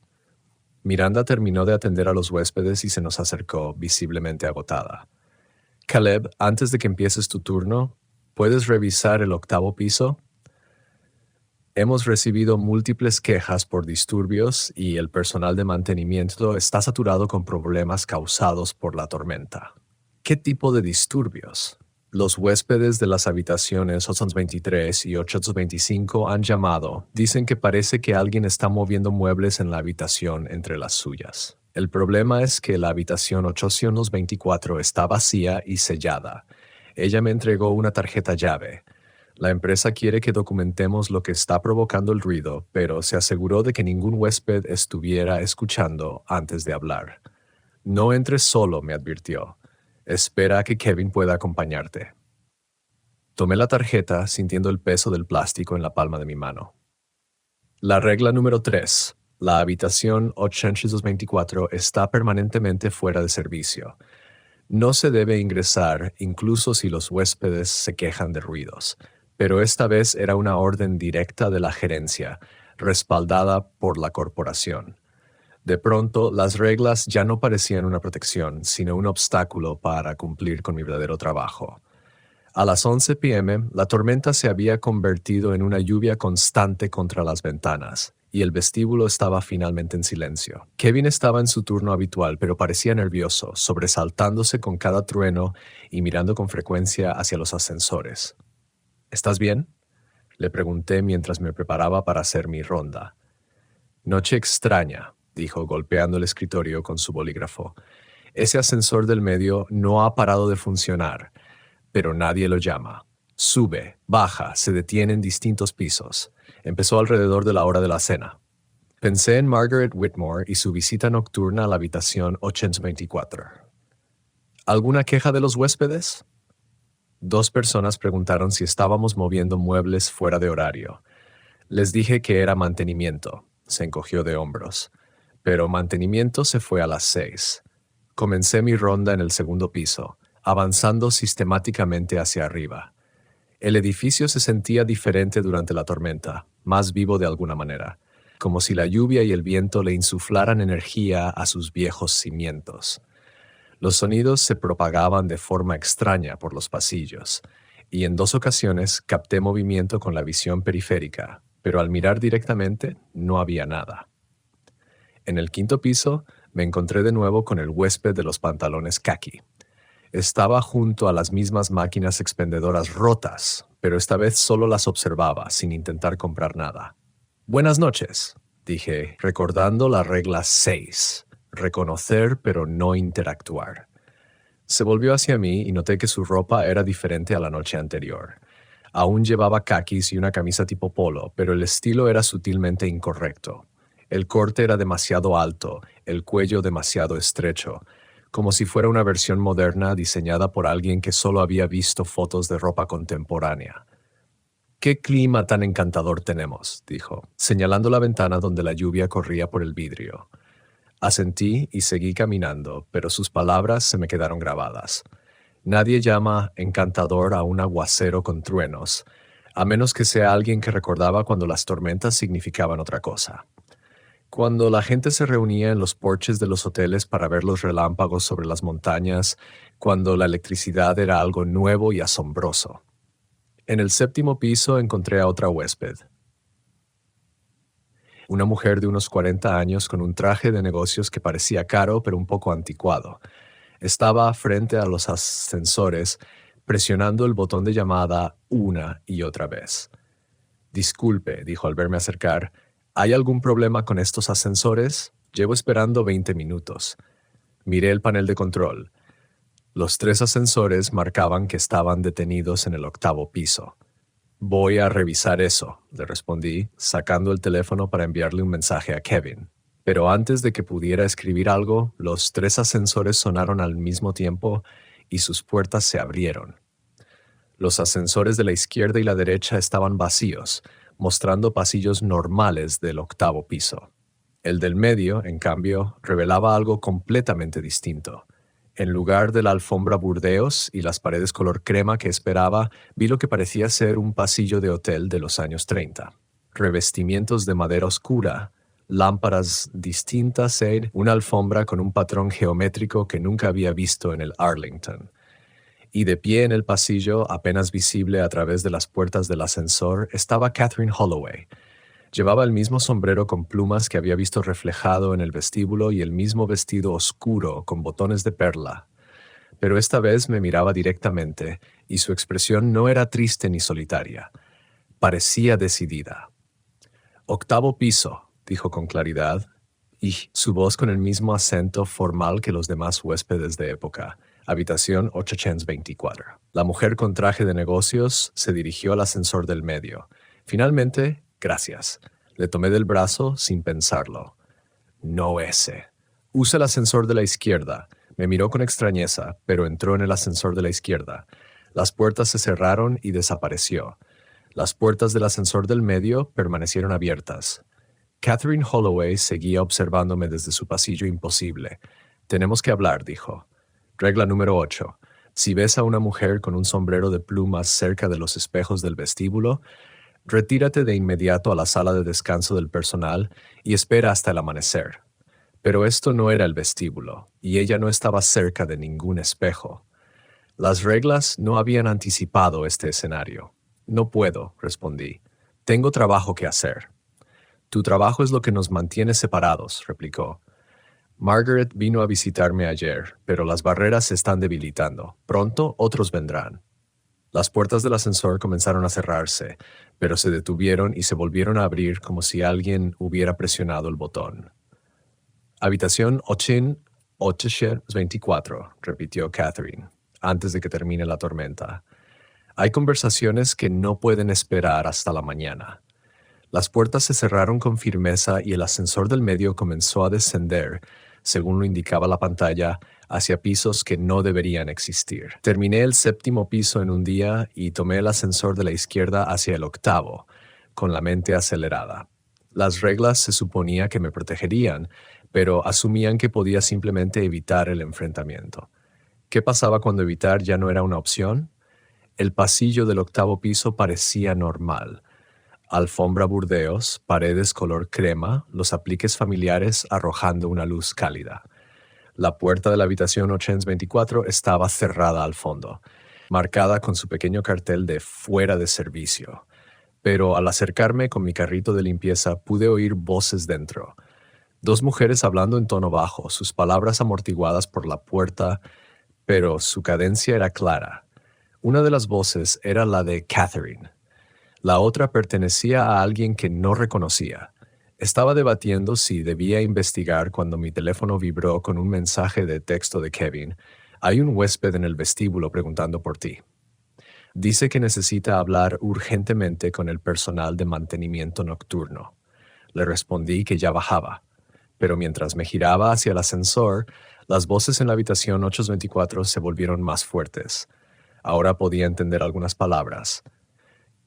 Miranda terminó de atender a los huéspedes y se nos acercó, visiblemente agotada. Caleb, antes de que empieces tu turno, ¿Puedes revisar el octavo piso? Hemos recibido múltiples quejas por disturbios y el personal de mantenimiento está saturado con problemas causados por la tormenta. ¿Qué tipo de disturbios? Los huéspedes de las habitaciones 823 y 825 han llamado. Dicen que parece que alguien está moviendo muebles en la habitación entre las suyas. El problema es que la habitación 824 está vacía y sellada. Ella me entregó una tarjeta llave. La empresa quiere que documentemos lo que está provocando el ruido, pero se aseguró de que ningún huésped estuviera escuchando antes de hablar. No entres solo, me advirtió. Espera a que Kevin pueda acompañarte. Tomé la tarjeta sintiendo el peso del plástico en la palma de mi mano. La regla número 3. La habitación 824 está permanentemente fuera de servicio. No se debe ingresar incluso si los huéspedes se quejan de ruidos, pero esta vez era una orden directa de la gerencia, respaldada por la corporación. De pronto, las reglas ya no parecían una protección, sino un obstáculo para cumplir con mi verdadero trabajo. A las 11 p.m., la tormenta se había convertido en una lluvia constante contra las ventanas, y el vestíbulo estaba finalmente en silencio. Kevin estaba en su turno habitual, pero parecía nervioso, sobresaltándose con cada trueno y mirando con frecuencia hacia los ascensores. ¿Estás bien?, le pregunté mientras me preparaba para hacer mi ronda. Noche extraña, dijo golpeando el escritorio con su bolígrafo. Ese ascensor del medio no ha parado de funcionar, pero nadie lo llama. Sube, baja, se detiene en distintos pisos. Empezó alrededor de la hora de la cena. Pensé en Margaret Whitmore y su visita nocturna a la habitación 824. ¿Alguna queja de los huéspedes? 2 personas preguntaron si estábamos moviendo muebles fuera de horario. Les dije que era mantenimiento. Se encogió de hombros. Pero mantenimiento se fue a las 6. Comencé mi ronda en el segundo piso, avanzando sistemáticamente hacia arriba. El edificio se sentía diferente durante la tormenta, más vivo de alguna manera, como si la lluvia y el viento le insuflaran energía a sus viejos cimientos. Los sonidos se propagaban de forma extraña por los pasillos, y en 2 ocasiones capté movimiento con la visión periférica, pero al mirar directamente no había nada. En el 5º piso me encontré de nuevo con el huésped de los pantalones caqui. Estaba junto a las mismas máquinas expendedoras rotas, pero esta vez solo las observaba, sin intentar comprar nada. «Buenas noches», dije, recordando la regla 6. Reconocer pero no interactuar. Se volvió hacia mí y noté que su ropa era diferente a la noche anterior. Aún llevaba caquis y una camisa tipo polo, pero el estilo era sutilmente incorrecto. El corte era demasiado alto, el cuello demasiado estrecho, como si fuera una versión moderna diseñada por alguien que solo había visto fotos de ropa contemporánea. «¿Qué clima tan encantador tenemos?», dijo, señalando la ventana donde la lluvia corría por el vidrio. Asentí y seguí caminando, pero sus palabras se me quedaron grabadas. Nadie llama encantador a un aguacero con truenos, a menos que sea alguien que recordaba cuando las tormentas significaban otra cosa. Cuando la gente se reunía en los porches de los hoteles para ver los relámpagos sobre las montañas, cuando la electricidad era algo nuevo y asombroso. En el 7º piso encontré a otra huésped. Una mujer de unos 40 años con un traje de negocios que parecía caro pero un poco anticuado. Estaba frente a los ascensores, presionando el botón de llamada una y otra vez. «Disculpe», dijo al verme acercar, «¿hay algún problema con estos ascensores? Llevo esperando 20 minutos». Miré el panel de control. Los 3 ascensores marcaban que estaban detenidos en el 8º piso. «Voy a revisar eso», le respondí, sacando el teléfono para enviarle un mensaje a Kevin. Pero antes de que pudiera escribir algo, los 3 ascensores sonaron al mismo tiempo y sus puertas se abrieron. Los ascensores de la izquierda y la derecha estaban vacíos, mostrando pasillos normales del 8º piso. El del medio, en cambio, revelaba algo completamente distinto. En lugar de la alfombra burdeos y las paredes color crema que esperaba, vi lo que parecía ser un pasillo de hotel de los años 30. Revestimientos de madera oscura, lámparas distintas en una alfombra con un patrón geométrico que nunca había visto en el Arlington. Y de pie en el pasillo, apenas visible a través de las puertas del ascensor, estaba Catherine Holloway. Llevaba el mismo sombrero con plumas que había visto reflejado en el vestíbulo y el mismo vestido oscuro con botones de perla. Pero esta vez me miraba directamente, y su expresión no era triste ni solitaria. Parecía decidida. «Octavo piso», dijo con claridad, y su voz con el mismo acento formal que los demás huéspedes de época. Habitación 824. La mujer con traje de negocios se dirigió al ascensor del medio. Finalmente, gracias. Le tomé del brazo sin pensarlo. No ese. Usa el ascensor de la izquierda. Me miró con extrañeza, pero entró en el ascensor de la izquierda. Las puertas se cerraron y desapareció. Las puertas del ascensor del medio permanecieron abiertas. Catherine Holloway seguía observándome desde su pasillo imposible. «Tenemos que hablar», dijo. Regla número 8. Si ves a una mujer con un sombrero de plumas cerca de los espejos del vestíbulo, retírate de inmediato a la sala de descanso del personal y espera hasta el amanecer. Pero esto no era el vestíbulo, y ella no estaba cerca de ningún espejo. Las reglas no habían anticipado este escenario. «No puedo», respondí. «Tengo trabajo que hacer». «Tu trabajo es lo que nos mantiene separados», replicó. «Margaret vino a visitarme ayer, pero las barreras se están debilitando. Pronto otros vendrán». Las puertas del ascensor comenzaron a cerrarse, pero se detuvieron y se volvieron a abrir como si alguien hubiera presionado el botón. «Habitación 824», repitió Catherine, antes de que termine la tormenta. «Hay conversaciones que no pueden esperar hasta la mañana». Las puertas se cerraron con firmeza y el ascensor del medio comenzó a descender, según lo indicaba la pantalla, hacia pisos que no deberían existir. Terminé el 7º piso en un día y tomé el ascensor de la izquierda hacia el 8º, con la mente acelerada. Las reglas se suponía que me protegerían, pero asumían que podía simplemente evitar el enfrentamiento. ¿Qué pasaba cuando evitar ya no era una opción? El pasillo del 8º piso parecía normal. Alfombra burdeos, paredes color crema, los apliques familiares arrojando una luz cálida. La puerta de la habitación 824 estaba cerrada al fondo, marcada con su pequeño cartel de «fuera de servicio». Pero al acercarme con mi carrito de limpieza pude oír voces dentro. 2 mujeres hablando en tono bajo, sus palabras amortiguadas por la puerta, pero su cadencia era clara. Una de las voces era la de Catherine. La otra pertenecía a alguien que no reconocía. Estaba debatiendo si debía investigar cuando mi teléfono vibró con un mensaje de texto de Kevin. «Hay un huésped en el vestíbulo preguntando por ti. Dice que necesita hablar urgentemente con el personal de mantenimiento nocturno». Le respondí que ya bajaba, pero mientras me giraba hacia el ascensor, las voces en la habitación 824 se volvieron más fuertes. Ahora podía entender algunas palabras.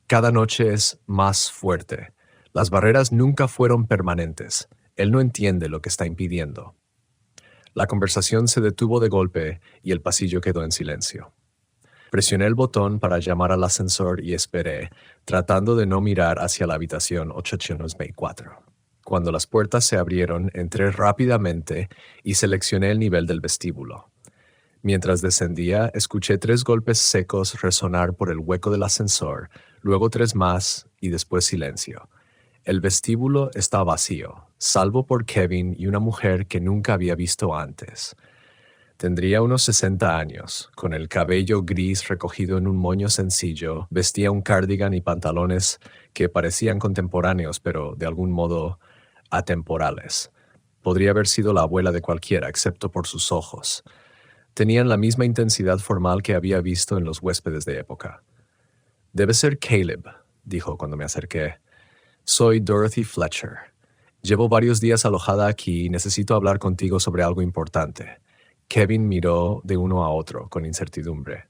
«Cada noche es más fuerte. Las barreras nunca fueron permanentes. Él no entiende lo que está impidiendo». La conversación se detuvo de golpe y el pasillo quedó en silencio. Presioné el botón para llamar al ascensor y esperé, tratando de no mirar hacia la habitación 824. Cuando las puertas se abrieron, entré rápidamente y seleccioné el nivel del vestíbulo. Mientras descendía, escuché 3 golpes secos resonar por el hueco del ascensor, luego 3 más y después silencio. El vestíbulo estaba vacío, salvo por Kevin y una mujer que nunca había visto antes. Tendría unos 60 años, con el cabello gris recogido en un moño sencillo, vestía un cardigan y pantalones que parecían contemporáneos, pero de algún modo atemporales. Podría haber sido la abuela de cualquiera, excepto por sus ojos. Tenían la misma intensidad formal que había visto en los huéspedes de época. «Debe ser Caleb», dijo cuando me acerqué. «Soy Dorothy Fletcher. Llevo varios días alojada aquí y necesito hablar contigo sobre algo importante». Kevin miró de uno a otro con incertidumbre.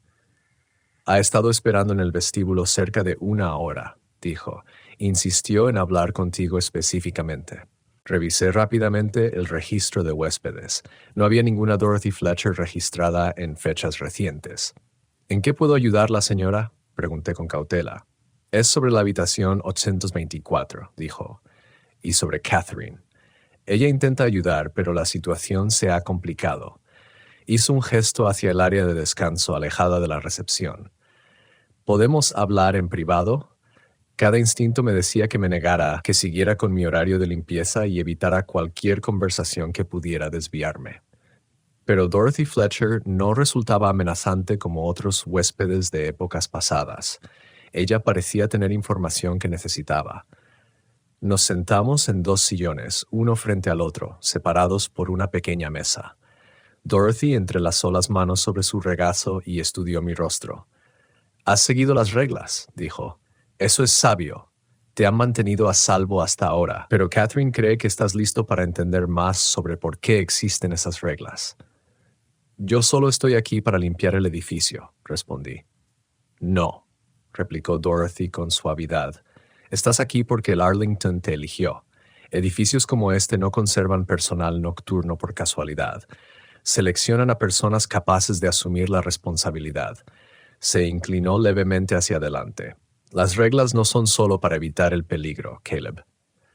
«Ha estado esperando en el vestíbulo cerca de 1 hora», dijo. «Insistió en hablar contigo específicamente». Revisé rápidamente el registro de huéspedes. No había ninguna Dorothy Fletcher registrada en fechas recientes. «¿En qué puedo ayudarla, señora?», pregunté con cautela. «Es sobre la habitación 824», dijo, «y sobre Catherine. Ella intenta ayudar, pero la situación se ha complicado. Hizo un gesto hacia el área de descanso alejada de la recepción. ¿Podemos hablar en privado? Cada instinto me decía que me negara, que siguiera con mi horario de limpieza y evitara cualquier conversación que pudiera desviarme. Pero Dorothy Fletcher no resultaba amenazante como otros huéspedes de épocas pasadas. Ella parecía tener información que necesitaba. Nos sentamos en 2 sillones, uno frente al otro, separados por una pequeña mesa. Dorothy entrelazó las manos sobre su regazo y estudió mi rostro. «Has seguido las reglas», dijo. «Eso es sabio. Te han mantenido a salvo hasta ahora, pero Catherine cree que estás listo para entender más sobre por qué existen esas reglas». «Yo solo estoy aquí para limpiar el edificio», respondí. «No», replicó Dorothy con suavidad. «Estás aquí porque el Arlington te eligió. Edificios como este no conservan personal nocturno por casualidad. Seleccionan a personas capaces de asumir la responsabilidad». Se inclinó levemente hacia adelante. «Las reglas no son solo para evitar el peligro, Caleb.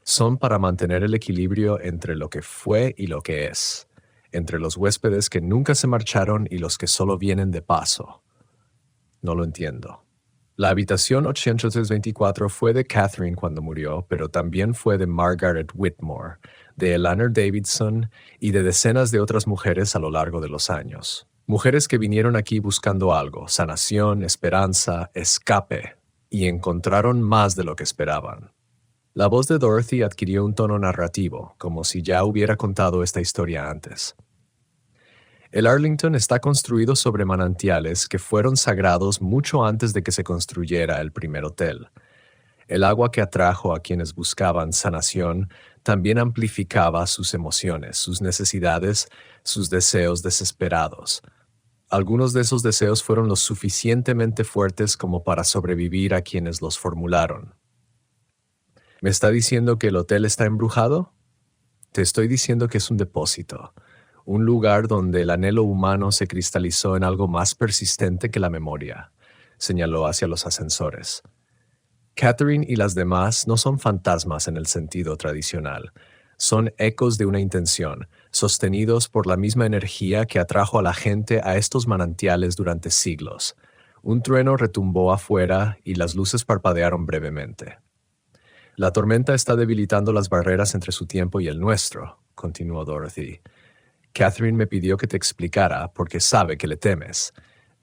Son para mantener el equilibrio entre lo que fue y lo que es, entre los huéspedes que nunca se marcharon y los que solo vienen de paso». «No lo entiendo». La habitación 824 fue de Catherine cuando murió, pero también fue de Margaret Whitmore, de Eleanor Davidson y de decenas de otras mujeres a lo largo de los años. Mujeres que vinieron aquí buscando algo, sanación, esperanza, escape, y encontraron más de lo que esperaban. La voz de Dorothy adquirió un tono narrativo, como si ya hubiera contado esta historia antes. El Arlington está construido sobre manantiales que fueron sagrados mucho antes de que se construyera el primer hotel. El agua que atrajo a quienes buscaban sanación también amplificaba sus emociones, sus necesidades, sus deseos desesperados. Algunos de esos deseos fueron lo suficientemente fuertes como para sobrevivir a quienes los formularon. ¿Me está diciendo que el hotel está embrujado? Te estoy diciendo que es un depósito, un lugar donde el anhelo humano se cristalizó en algo más persistente que la memoria, señaló hacia los ascensores. Catherine y las demás no son fantasmas en el sentido tradicional. Son ecos de una intención, sostenidos por la misma energía que atrajo a la gente a estos manantiales durante siglos. Un trueno retumbó afuera y las luces parpadearon brevemente. «La tormenta está debilitando las barreras entre su tiempo y el nuestro», continuó Dorothy. «Catherine me pidió que te explicara porque sabe que le temes.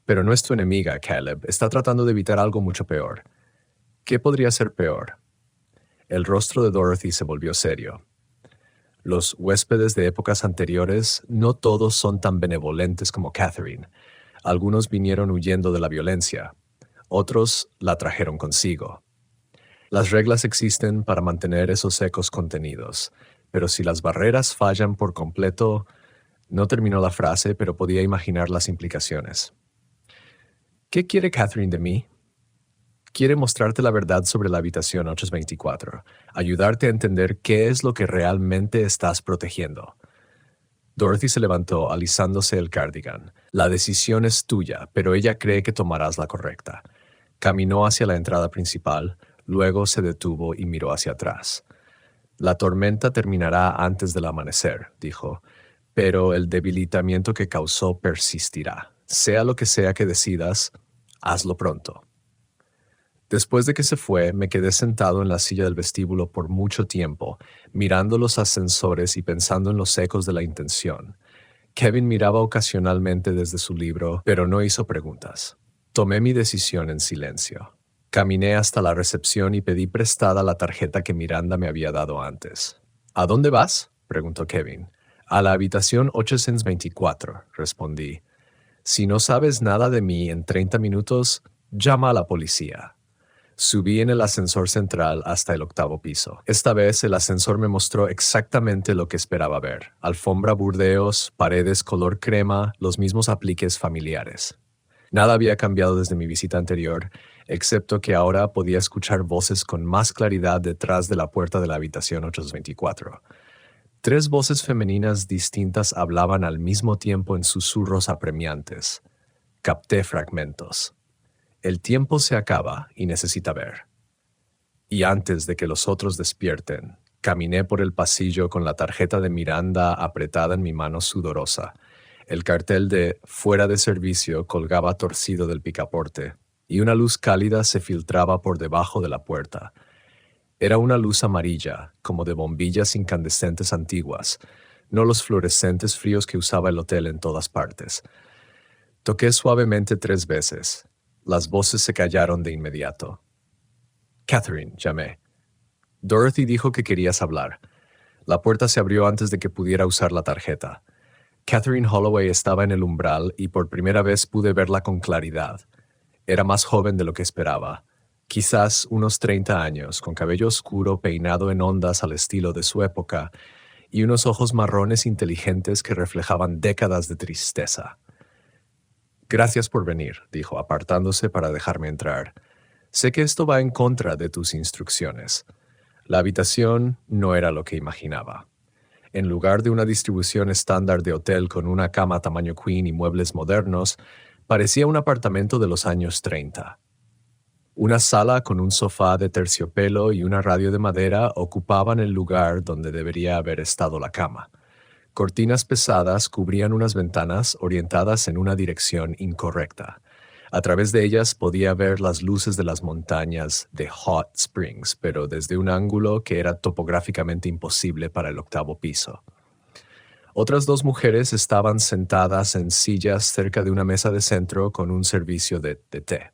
Pero no es tu enemiga, Caleb. Está tratando de evitar algo mucho peor». «¿Qué podría ser peor?» El rostro de Dorothy se volvió serio. «Los huéspedes de épocas anteriores no todos son tan benevolentes como Catherine. Algunos vinieron huyendo de la violencia. Otros la trajeron consigo. Las reglas existen para mantener esos ecos contenidos, pero si las barreras fallan por completo...» No terminó la frase, pero podía imaginar las implicaciones. «¿Qué quiere Catherine de mí?» «Quiere mostrarte la verdad sobre la habitación 824, ayudarte a entender qué es lo que realmente estás protegiendo». Dorothy se levantó, alisándose el cardigan. «La decisión es tuya, pero ella cree que tomarás la correcta». Caminó hacia la entrada principal, luego se detuvo y miró hacia atrás. «La tormenta terminará antes del amanecer», dijo, «pero el debilitamiento que causó persistirá. Sea lo que sea que decidas, hazlo pronto». Después de que se fue, me quedé sentado en la silla del vestíbulo por mucho tiempo, mirando los ascensores y pensando en los ecos de la intención. Kevin miraba ocasionalmente desde su libro, pero no hizo preguntas. Tomé mi decisión en silencio. Caminé hasta la recepción y pedí prestada la tarjeta que Miranda me había dado antes. «¿A dónde vas?», preguntó Kevin. «A la habitación 824», respondí. «Si no sabes nada de mí en 30 minutos, llama a la policía». Subí en el ascensor central hasta el 8º piso. Esta vez el ascensor me mostró exactamente lo que esperaba ver. Alfombra burdeos, paredes color crema, los mismos apliques familiares. Nada había cambiado desde mi visita anterior, excepto que ahora podía escuchar voces con más claridad detrás de la puerta de la habitación 824. 3 voces femeninas distintas hablaban al mismo tiempo en susurros apremiantes. Capté fragmentos. «El tiempo se acaba y necesita ver». Y antes de que los otros despierten, caminé por el pasillo con la tarjeta de Miranda apretada en mi mano sudorosa. El cartel de "Fuera de servicio" colgaba torcido del picaporte, y una luz cálida se filtraba por debajo de la puerta. Era una luz amarilla, como de bombillas incandescentes antiguas, no los fluorescentes fríos que usaba el hotel en todas partes. Toqué suavemente 3 veces. Las voces se callaron de inmediato. «Catherine», llamé. Dorothy dijo que querías hablar. La puerta se abrió antes de que pudiera usar la tarjeta. Catherine Holloway estaba en el umbral y por primera vez pude verla con claridad. Era más joven de lo que esperaba. Quizás unos 30 años, con cabello oscuro peinado en ondas al estilo de su época, y unos ojos marrones inteligentes que reflejaban décadas de tristeza. «Gracias por venir», dijo, apartándose para dejarme entrar. «Sé que esto va en contra de tus instrucciones». La habitación no era lo que imaginaba. En lugar de una distribución estándar de hotel con una cama tamaño queen y muebles modernos, parecía un apartamento de los años 30. Una sala con un sofá de terciopelo y una radio de madera ocupaban el lugar donde debería haber estado la cama. Cortinas pesadas cubrían unas ventanas orientadas en una dirección incorrecta. A través de ellas podía ver las luces de las montañas de Hot Springs, pero desde un ángulo que era topográficamente imposible para el 8º piso. Otras 2 mujeres estaban sentadas en sillas cerca de una mesa de centro con un servicio de té.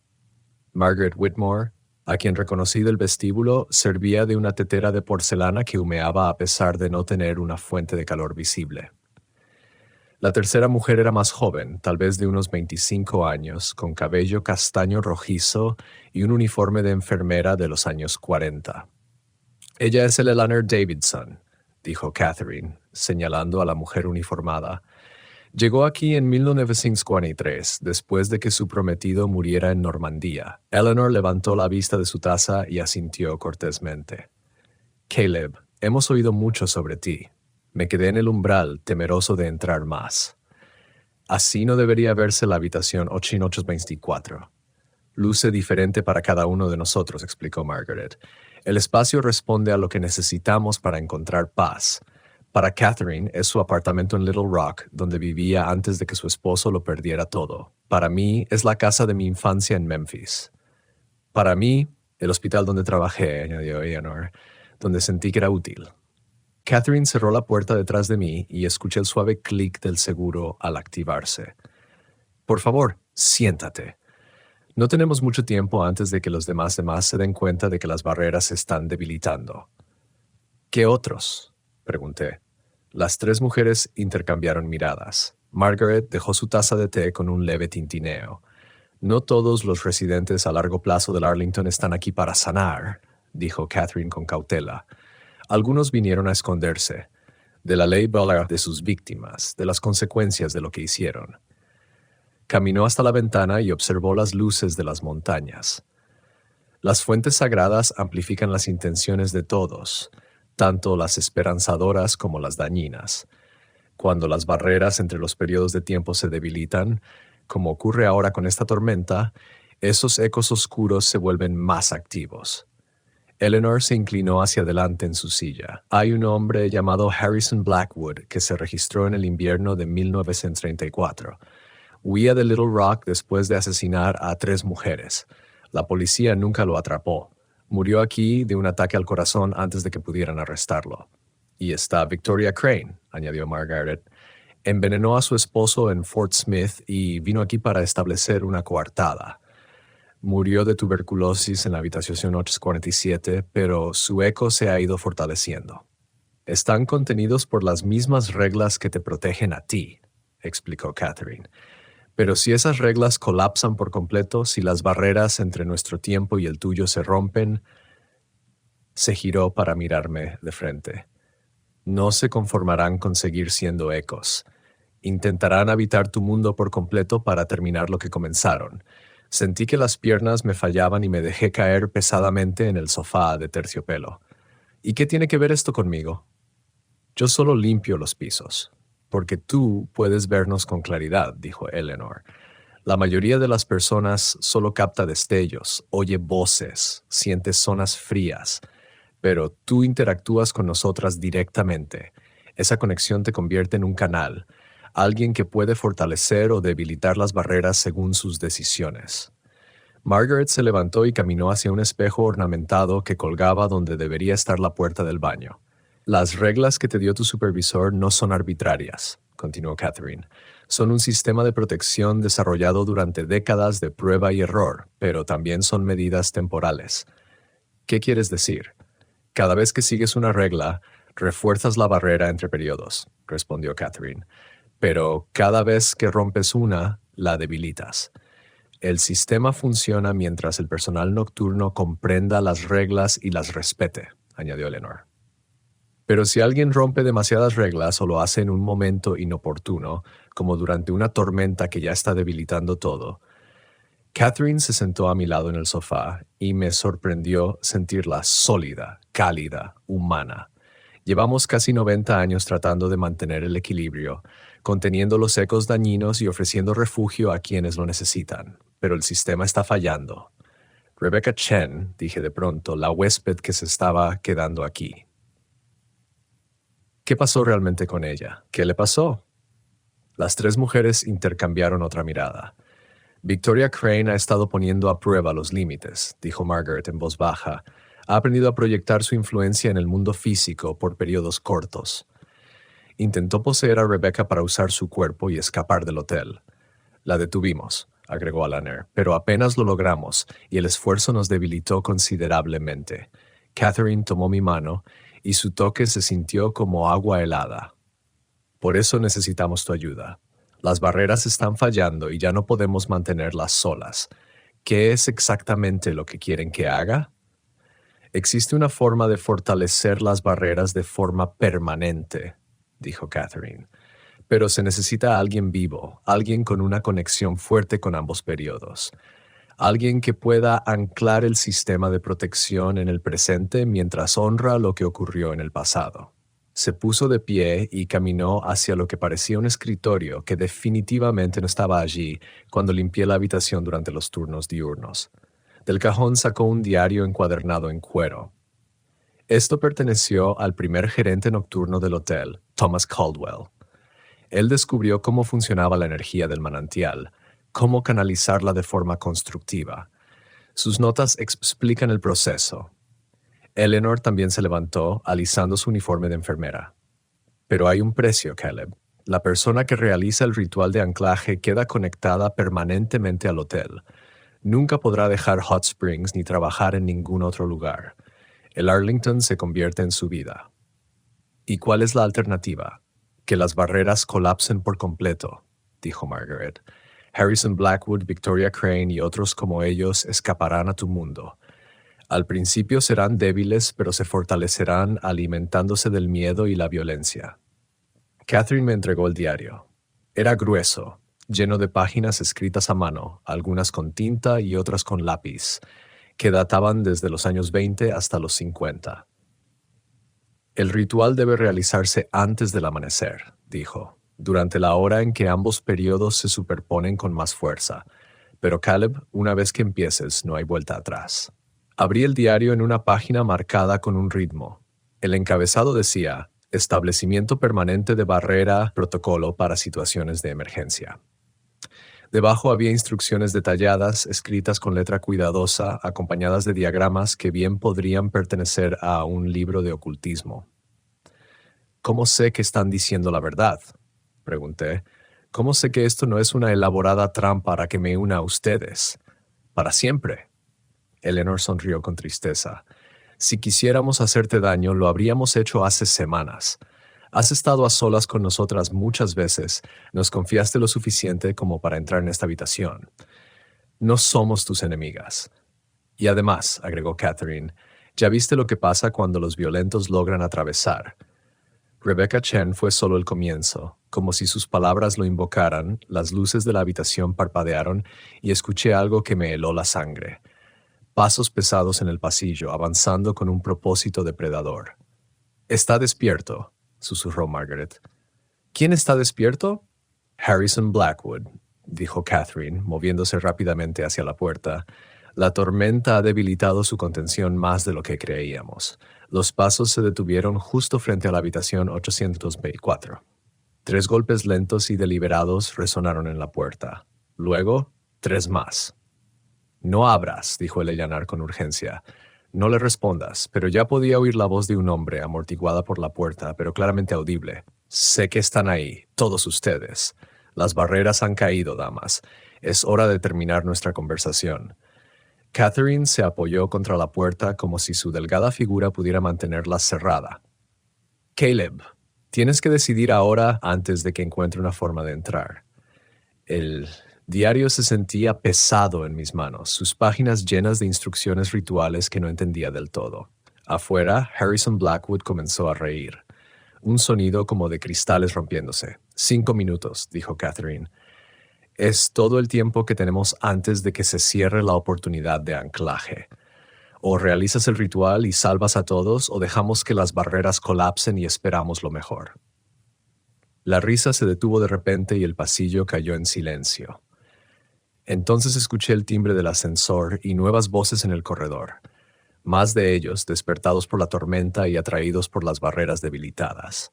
Margaret Whitmore, a quien reconocí del vestíbulo, servía de una tetera de porcelana que humeaba a pesar de no tener una fuente de calor visible. La tercera mujer era más joven, tal vez de unos 25 años, con cabello castaño rojizo y un uniforme de enfermera de los años 40. «Ella es Eleanor Davidson», dijo Catherine, señalando a la mujer uniformada. «Llegó aquí en 1943, después de que su prometido muriera en Normandía». Eleanor levantó la vista de su taza y asintió cortésmente. «Caleb, hemos oído mucho sobre ti. Me quedé en el umbral, temeroso de entrar más. Así no debería verse la habitación 8824. Luce diferente para cada uno de nosotros», explicó Margaret. «El espacio responde a lo que necesitamos para encontrar paz. Para Catherine es su apartamento en Little Rock, donde vivía antes de que su esposo lo perdiera todo. Para mí es la casa de mi infancia en Memphis. Para mí, el hospital donde trabajé», añadió Eleanor, «donde sentí que era útil». Catherine cerró la puerta detrás de mí y escuché el suave clic del seguro al activarse. «Por favor, siéntate. No tenemos mucho tiempo antes de que los demás se den cuenta de que las barreras se están debilitando». «¿Qué otros?», pregunté. Las 3 mujeres intercambiaron miradas. Margaret dejó su taza de té con un leve tintineo. «No todos los residentes a largo plazo del Arlington están aquí para sanar», dijo Catherine con cautela. «Algunos vinieron a esconderse. De la ley Bella, de sus víctimas, de las consecuencias de lo que hicieron». Caminó hasta la ventana y observó las luces de las montañas. «Las fuentes sagradas amplifican las intenciones de todos, tanto las esperanzadoras como las dañinas. Cuando las barreras entre los periodos de tiempo se debilitan, como ocurre ahora con esta tormenta, esos ecos oscuros se vuelven más activos». Eleanor se inclinó hacia adelante en su silla. «Hay un hombre llamado Harrison Blackwood que se registró en el invierno de 1934. Huía de Little Rock después de asesinar a 3 mujeres. La policía nunca lo atrapó. Murió aquí de un ataque al corazón antes de que pudieran arrestarlo. Y está Victoria Crane», añadió Margaret. «Envenenó a su esposo en Fort Smith y vino aquí para establecer una coartada. Murió de tuberculosis en la habitación 847, pero su eco se ha ido fortaleciendo. Están contenidos por las mismas reglas que te protegen a ti», explicó Catherine. «Pero si esas reglas colapsan por completo, si las barreras entre nuestro tiempo y el tuyo se rompen». Se giró para mirarme de frente. «No se conformarán con seguir siendo ecos. Intentarán habitar tu mundo por completo para terminar lo que comenzaron». Sentí que las piernas me fallaban y me dejé caer pesadamente en el sofá de terciopelo. «¿Y qué tiene que ver esto conmigo?» «Yo solo limpio los pisos». «Porque tú puedes vernos con claridad», dijo Eleanor. «La mayoría de las personas solo capta destellos, oye voces, siente zonas frías. Pero tú interactúas con nosotras directamente. Esa conexión te convierte en un canal. alguien que puede fortalecer o debilitar las barreras según sus decisiones. Margaret se levantó y caminó hacia un espejo ornamentado que colgaba donde debería estar la puerta del baño. Las reglas que te dio tu supervisor no son arbitrarias, continuó Catherine. Son un sistema de protección desarrollado durante décadas de prueba y error, pero también son medidas temporales. ¿Qué quieres decir? Cada vez que sigues una regla, refuerzas la barrera entre periodos, respondió Catherine. Pero cada vez que rompes una, la debilitas. El sistema funciona mientras el personal nocturno comprenda las reglas y las respete, añadió Eleanor. Pero si alguien rompe demasiadas reglas o lo hace en un momento inoportuno, como durante una tormenta que ya está debilitando todo. Catherine se sentó a mi lado en el sofá y me sorprendió sentirla sólida, cálida, humana. Llevamos casi 90 años tratando de mantener el equilibrio, conteniendo los ecos dañinos y ofreciendo refugio a quienes lo necesitan. Pero el sistema está fallando. Rebecca Chen, dije de pronto, la huésped que se estaba quedando aquí. ¿Qué pasó realmente con ella? ¿Qué le pasó? Las tres mujeres intercambiaron otra mirada. Victoria Crane ha estado poniendo a prueba los límites, dijo Margaret en voz baja. Ha aprendido a proyectar su influencia en el mundo físico por periodos cortos. Intentó poseer a Rebecca para usar su cuerpo y escapar del hotel. La detuvimos, agregó Alaner, pero apenas lo logramos y el esfuerzo nos debilitó considerablemente. Catherine tomó mi mano y su toque se sintió como agua helada. Por eso necesitamos tu ayuda. Las barreras están fallando y ya no podemos mantenerlas solas. ¿Qué es exactamente lo que quieren que haga? Existe una forma de fortalecer las barreras de forma permanente, dijo Catherine. Pero se necesita alguien vivo, alguien con una conexión fuerte con ambos periodos. Alguien que pueda anclar el sistema de protección en el presente mientras honra lo que ocurrió en el pasado. Se puso de pie y caminó hacia lo que parecía un escritorio que definitivamente no estaba allí cuando limpié la habitación durante los turnos diurnos. Del cajón sacó un diario encuadernado en cuero. Esto perteneció al primer gerente nocturno del hotel, Thomas Caldwell. Él descubrió cómo funcionaba la energía del manantial, cómo canalizarla de forma constructiva. Sus notas explican el proceso. Eleanor también se levantó, alisando su uniforme de enfermera. Pero hay un precio, Caleb. La persona que realiza el ritual de anclaje queda conectada permanentemente al hotel. Nunca podrá dejar Hot Springs ni trabajar en ningún otro lugar. El Arlington se convierte en su vida. ¿Y cuál es la alternativa? Que las barreras colapsen por completo, dijo Margaret. Harrison Blackwood, Victoria Crane y otros como ellos escaparán a tu mundo. Al principio serán débiles, pero se fortalecerán alimentándose del miedo y la violencia. Catherine me entregó el diario. Era grueso, lleno de páginas escritas a mano, algunas con tinta y otras con lápiz, que databan desde los años 20 hasta los 50. El ritual debe realizarse antes del amanecer, dijo, durante la hora en que ambos periodos se superponen con más fuerza. Pero Caleb, una vez que empieces, no hay vuelta atrás. Abrí el diario en una página marcada con un ritmo. El encabezado decía, establecimiento permanente de barrera, protocolo para situaciones de emergencia. Debajo había instrucciones detalladas, escritas con letra cuidadosa, acompañadas de diagramas que bien podrían pertenecer a un libro de ocultismo. ¿Cómo sé que están diciendo la verdad?, pregunté. ¿Cómo sé que esto no es una elaborada trampa para que me una a ustedes? Para siempre. Eleanor sonrió con tristeza. Si quisiéramos hacerte daño, lo habríamos hecho hace semanas. Has estado a solas con nosotras muchas veces. Nos confiaste lo suficiente como para entrar en esta habitación. No somos tus enemigas. Y además, agregó Catherine, ya viste lo que pasa cuando los violentos logran atravesar. Rebecca Chen fue solo el comienzo. Como si sus palabras lo invocaran, las luces de la habitación parpadearon y escuché algo que me heló la sangre. Pasos pesados en el pasillo, avanzando con un propósito depredador. «Está despierto», susurró Margaret. «¿Quién está despierto?» «Harrison Blackwood», dijo Catherine, moviéndose rápidamente hacia la puerta. «La tormenta ha debilitado su contención más de lo que creíamos. Los pasos se detuvieron justo frente a la habitación 824. 3 golpes lentos y deliberados resonaron en la puerta. Luego, 3 más. «No abras», dijo el Eleanor con urgencia. «No le respondas», pero ya podía oír la voz de un hombre amortiguada por la puerta, pero claramente audible. «Sé que están ahí, todos ustedes. Las barreras han caído, damas. Es hora de terminar nuestra conversación». Catherine se apoyó contra la puerta como si su delgada figura pudiera mantenerla cerrada. «Caleb, tienes que decidir ahora antes de que encuentre una forma de entrar». El diario se sentía pesado en mis manos, sus páginas llenas de instrucciones rituales que no entendía del todo. Afuera, Harrison Blackwood comenzó a reír. Un sonido como de cristales rompiéndose. 5 minutos, dijo Catherine. Es todo el tiempo que tenemos antes de que se cierre la oportunidad de anclaje. O realizas el ritual y salvas a todos, o dejamos que las barreras colapsen y esperamos lo mejor. La risa se detuvo de repente y el pasillo cayó en silencio. Entonces escuché el timbre del ascensor y nuevas voces en el corredor. Más de ellos, despertados por la tormenta y atraídos por las barreras debilitadas.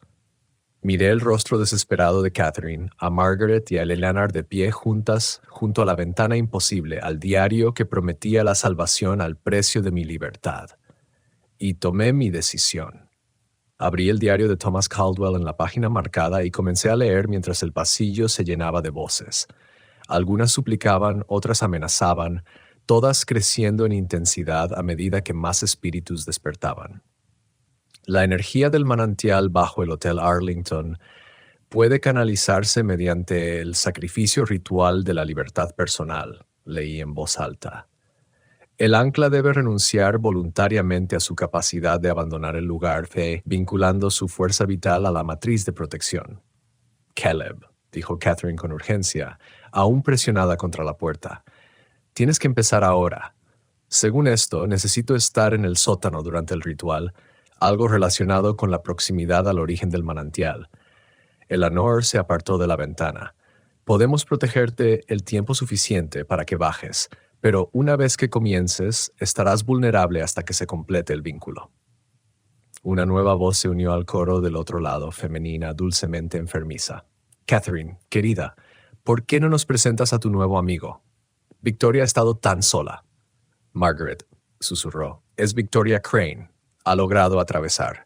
Miré el rostro desesperado de Catherine, a Margaret y a Eleanor de pie juntas junto a la ventana imposible, al diario que prometía la salvación al precio de mi libertad. Y tomé mi decisión. Abrí el diario de Thomas Caldwell en la página marcada y comencé a leer mientras el pasillo se llenaba de voces. Algunas suplicaban, otras amenazaban, todas creciendo en intensidad a medida que más espíritus despertaban. La energía del manantial bajo el Hotel Arlington puede canalizarse mediante el sacrificio ritual de la libertad personal, leí en voz alta. El ancla debe renunciar voluntariamente a su capacidad de abandonar el lugar, vinculando su fuerza vital a la matriz de protección. Caleb, dijo Catherine con urgencia, aún presionada contra la puerta. Tienes que empezar ahora. Según esto, necesito estar en el sótano durante el ritual, algo relacionado con la proximidad al origen del manantial. Eleanor se apartó de la ventana. Podemos protegerte el tiempo suficiente para que bajes, pero una vez que comiences, estarás vulnerable hasta que se complete el vínculo. Una nueva voz se unió al coro del otro lado, femenina, dulcemente enfermiza. Catherine, querida, ¿por qué no nos presentas a tu nuevo amigo? Victoria ha estado tan sola. Margaret, susurró, es Victoria Crane. Ha logrado atravesar.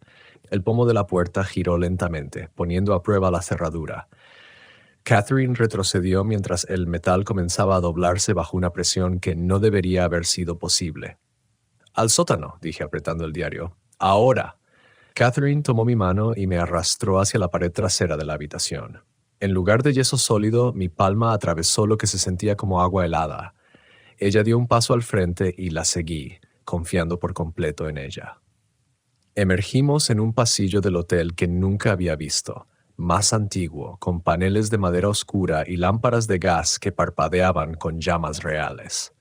El pomo de la puerta giró lentamente, poniendo a prueba la cerradura. Catherine retrocedió mientras el metal comenzaba a doblarse bajo una presión que no debería haber sido posible. «Al sótano», dije apretando el diario. «Ahora». Catherine tomó mi mano y me arrastró hacia la pared trasera de la habitación. En lugar de yeso sólido, mi palma atravesó lo que se sentía como agua helada. Ella dio un paso al frente y la seguí, confiando por completo en ella. Emergimos en un pasillo del hotel que nunca había visto, más antiguo, con paneles de madera oscura y lámparas de gas que parpadeaban con llamas reales.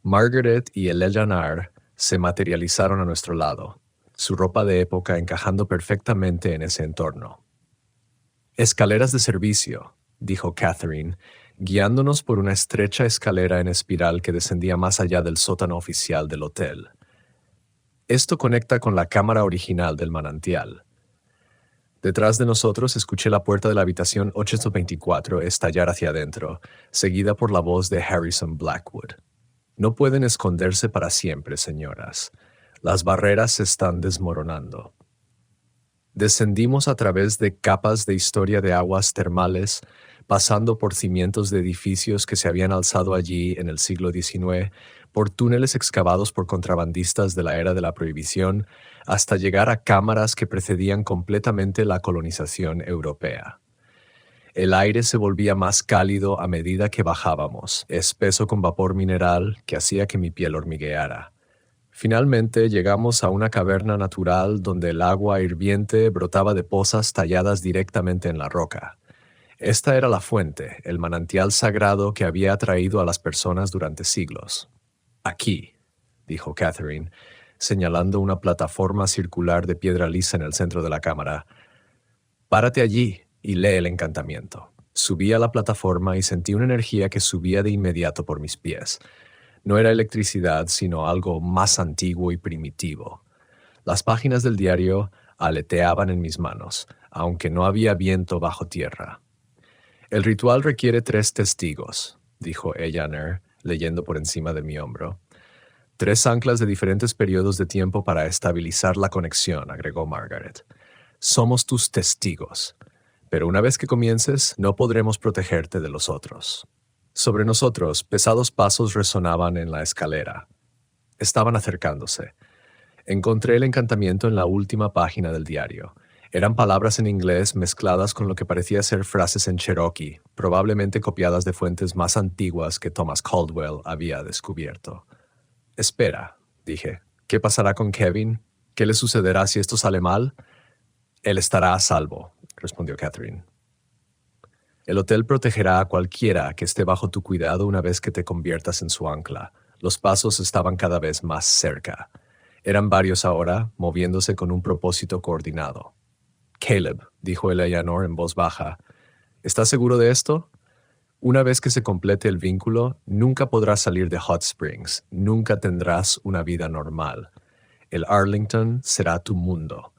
Margaret y Eleanor se materializaron a nuestro lado, su ropa de época encajando perfectamente en ese entorno. «Escaleras de servicio», dijo Catherine, guiándonos por una estrecha escalera en espiral que descendía más allá del sótano oficial del hotel. Esto conecta con la cámara original del manantial. Detrás de nosotros escuché la puerta de la habitación 824 estallar hacia adentro, seguida por la voz de Harrison Blackwood. «No pueden esconderse para siempre, señoras. Las barreras se están desmoronando». Descendimos a través de capas de historia de aguas termales, pasando por cimientos de edificios que se habían alzado allí en el siglo XIX, por túneles excavados por contrabandistas de la era de la Prohibición, hasta llegar a cámaras que precedían completamente la colonización europea. El aire se volvía más cálido a medida que bajábamos, espeso con vapor mineral que hacía que mi piel hormigueara. Finalmente llegamos a una caverna natural donde el agua hirviente brotaba de pozas talladas directamente en la roca. Esta era la fuente, el manantial sagrado que había atraído a las personas durante siglos. «Aquí», dijo Catherine, señalando una plataforma circular de piedra lisa en el centro de la cámara. «Párate allí y lee el encantamiento». Subí a la plataforma y sentí una energía que subía de inmediato por mis pies. No era electricidad, sino algo más antiguo y primitivo. Las páginas del diario aleteaban en mis manos, aunque no había viento bajo tierra. El ritual requiere 3 testigos, dijo Eyaner, leyendo por encima de mi hombro. 3 anclas de diferentes periodos de tiempo para estabilizar la conexión, agregó Margaret. Somos tus testigos, pero una vez que comiences, no podremos protegerte de los otros. Sobre nosotros, pesados pasos resonaban en la escalera. Estaban acercándose. Encontré el encantamiento en la última página del diario. Eran palabras en inglés mezcladas con lo que parecía ser frases en Cherokee, probablemente copiadas de fuentes más antiguas que Thomas Caldwell había descubierto. Espera, dije. ¿Qué pasará con Kevin? ¿Qué le sucederá si esto sale mal? Él estará a salvo, respondió Catherine. El hotel protegerá a cualquiera que esté bajo tu cuidado una vez que te conviertas en su ancla. Los pasos estaban cada vez más cerca. Eran varios ahora, moviéndose con un propósito coordinado. Caleb, dijo Eleanor en voz baja, ¿estás seguro de esto? Una vez que se complete el vínculo, nunca podrás salir de Hot Springs, nunca tendrás una vida normal. El Arlington será tu mundo.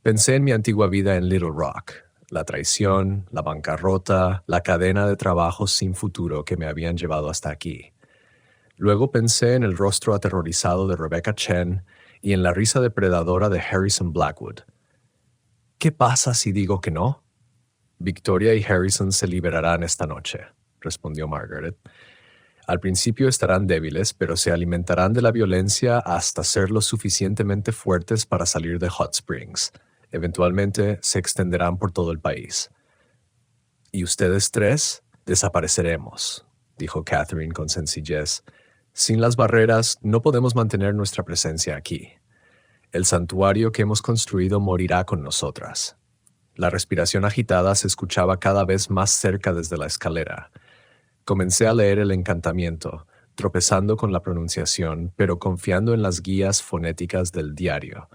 Pensé en mi antigua vida en Little Rock, la traición, la bancarrota, la cadena de trabajos sin futuro que me habían llevado hasta aquí. Luego pensé en el rostro aterrorizado de Rebecca Chen y en la risa depredadora de Harrison Blackwood. ¿Qué pasa si digo que no? Victoria y Harrison se liberarán esta noche, respondió Margaret. Al principio estarán débiles, pero se alimentarán de la violencia hasta ser lo suficientemente fuertes para salir de Hot Springs. Eventualmente se extenderán por todo el país. ¿Y ustedes 3? Desapareceremos, dijo Catherine con sencillez. Sin las barreras no podemos mantener nuestra presencia aquí. El santuario que hemos construido morirá con nosotras. La respiración agitada se escuchaba cada vez más cerca desde la escalera. Comencé a leer el encantamiento, tropezando con la pronunciación, pero confiando en las guías fonéticas del diario.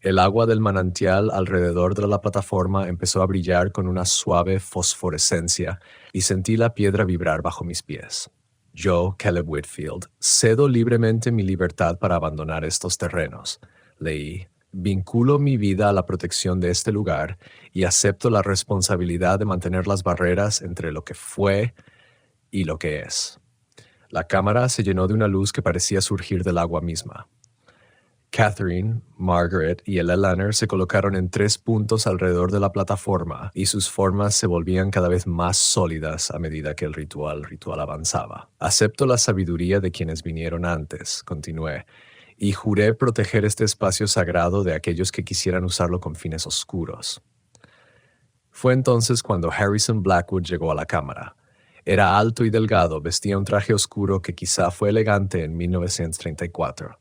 El agua del manantial alrededor de la plataforma empezó a brillar con una suave fosforescencia y sentí la piedra vibrar bajo mis pies. Yo, Caleb Whitfield, cedo libremente mi libertad para abandonar estos terrenos. Leí, vinculo mi vida a la protección de este lugar y acepto la responsabilidad de mantener las barreras entre lo que fue y lo que es. La cámara se llenó de una luz que parecía surgir del agua misma. Catherine, Margaret y Eleanor se colocaron en 3 puntos alrededor de la plataforma y sus formas se volvían cada vez más sólidas a medida que el ritual avanzaba. Acepto la sabiduría de quienes vinieron antes, continué, y juré proteger este espacio sagrado de aquellos que quisieran usarlo con fines oscuros. Fue entonces cuando Harrison Blackwood llegó a la cámara. Era alto y delgado, vestía un traje oscuro que quizá fue elegante en 1934.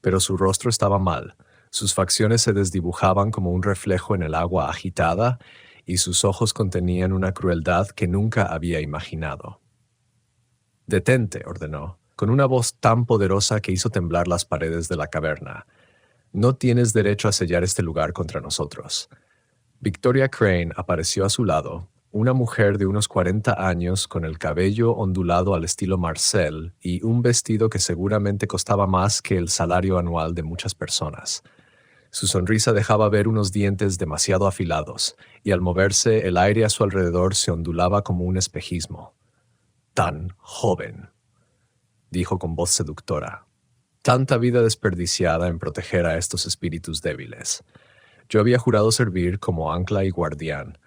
Pero su rostro estaba mal, sus facciones se desdibujaban como un reflejo en el agua agitada y sus ojos contenían una crueldad que nunca había imaginado. «Detente», ordenó, con una voz tan poderosa que hizo temblar las paredes de la caverna. «No tienes derecho a sellar este lugar contra nosotros». Victoria Crane apareció a su lado, una mujer de unos 40 años con el cabello ondulado al estilo Marcel y un vestido que seguramente costaba más que el salario anual de muchas personas. Su sonrisa dejaba ver unos dientes demasiado afilados, y al moverse el aire a su alrededor se ondulaba como un espejismo. «Tan joven», dijo con voz seductora. «Tanta vida desperdiciada en proteger a estos espíritus débiles. Yo había jurado servir como ancla y guardián».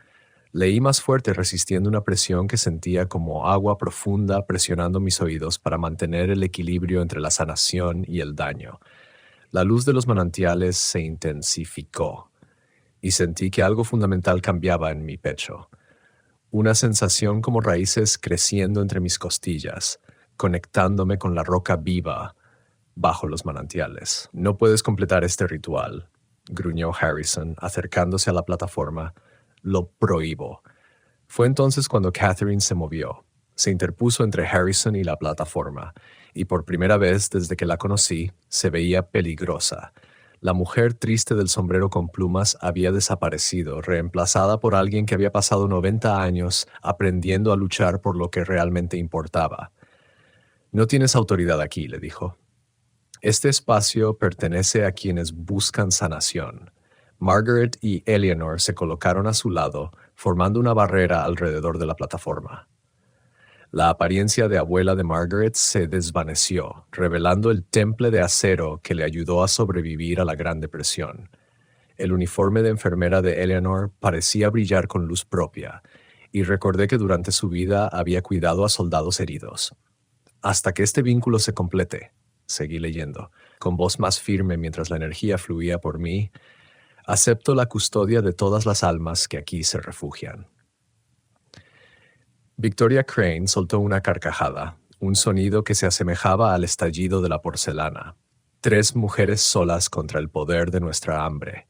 Leí más fuerte resistiendo una presión que sentía como agua profunda presionando mis oídos para mantener el equilibrio entre la sanación y el daño. La luz de los manantiales se intensificó y sentí que algo fundamental cambiaba en mi pecho. Una sensación como raíces creciendo entre mis costillas, conectándome con la roca viva bajo los manantiales. «No puedes completar este ritual», gruñó Harrison, acercándose a la plataforma. «Lo prohíbo». Fue entonces cuando Catherine se movió. Se interpuso entre Harrison y la plataforma, y por primera vez desde que la conocí, se veía peligrosa. La mujer triste del sombrero con plumas había desaparecido, reemplazada por alguien que había pasado 90 años aprendiendo a luchar por lo que realmente importaba. «No tienes autoridad aquí», le dijo. «Este espacio pertenece a quienes buscan sanación. Margaret y Eleanor se colocaron a su lado, formando una barrera alrededor de la plataforma. La apariencia de abuela de Margaret se desvaneció, revelando el temple de acero que le ayudó a sobrevivir a la Gran Depresión. El uniforme de enfermera de Eleanor parecía brillar con luz propia, y recordé que durante su vida había cuidado a soldados heridos. Hasta que este vínculo se complete, seguí leyendo, con voz más firme mientras la energía fluía por mí, acepto la custodia de todas las almas que aquí se refugian. Victoria Crane soltó una carcajada, un sonido que se asemejaba al estallido de la porcelana. 3 mujeres solas contra el poder de nuestra hambre.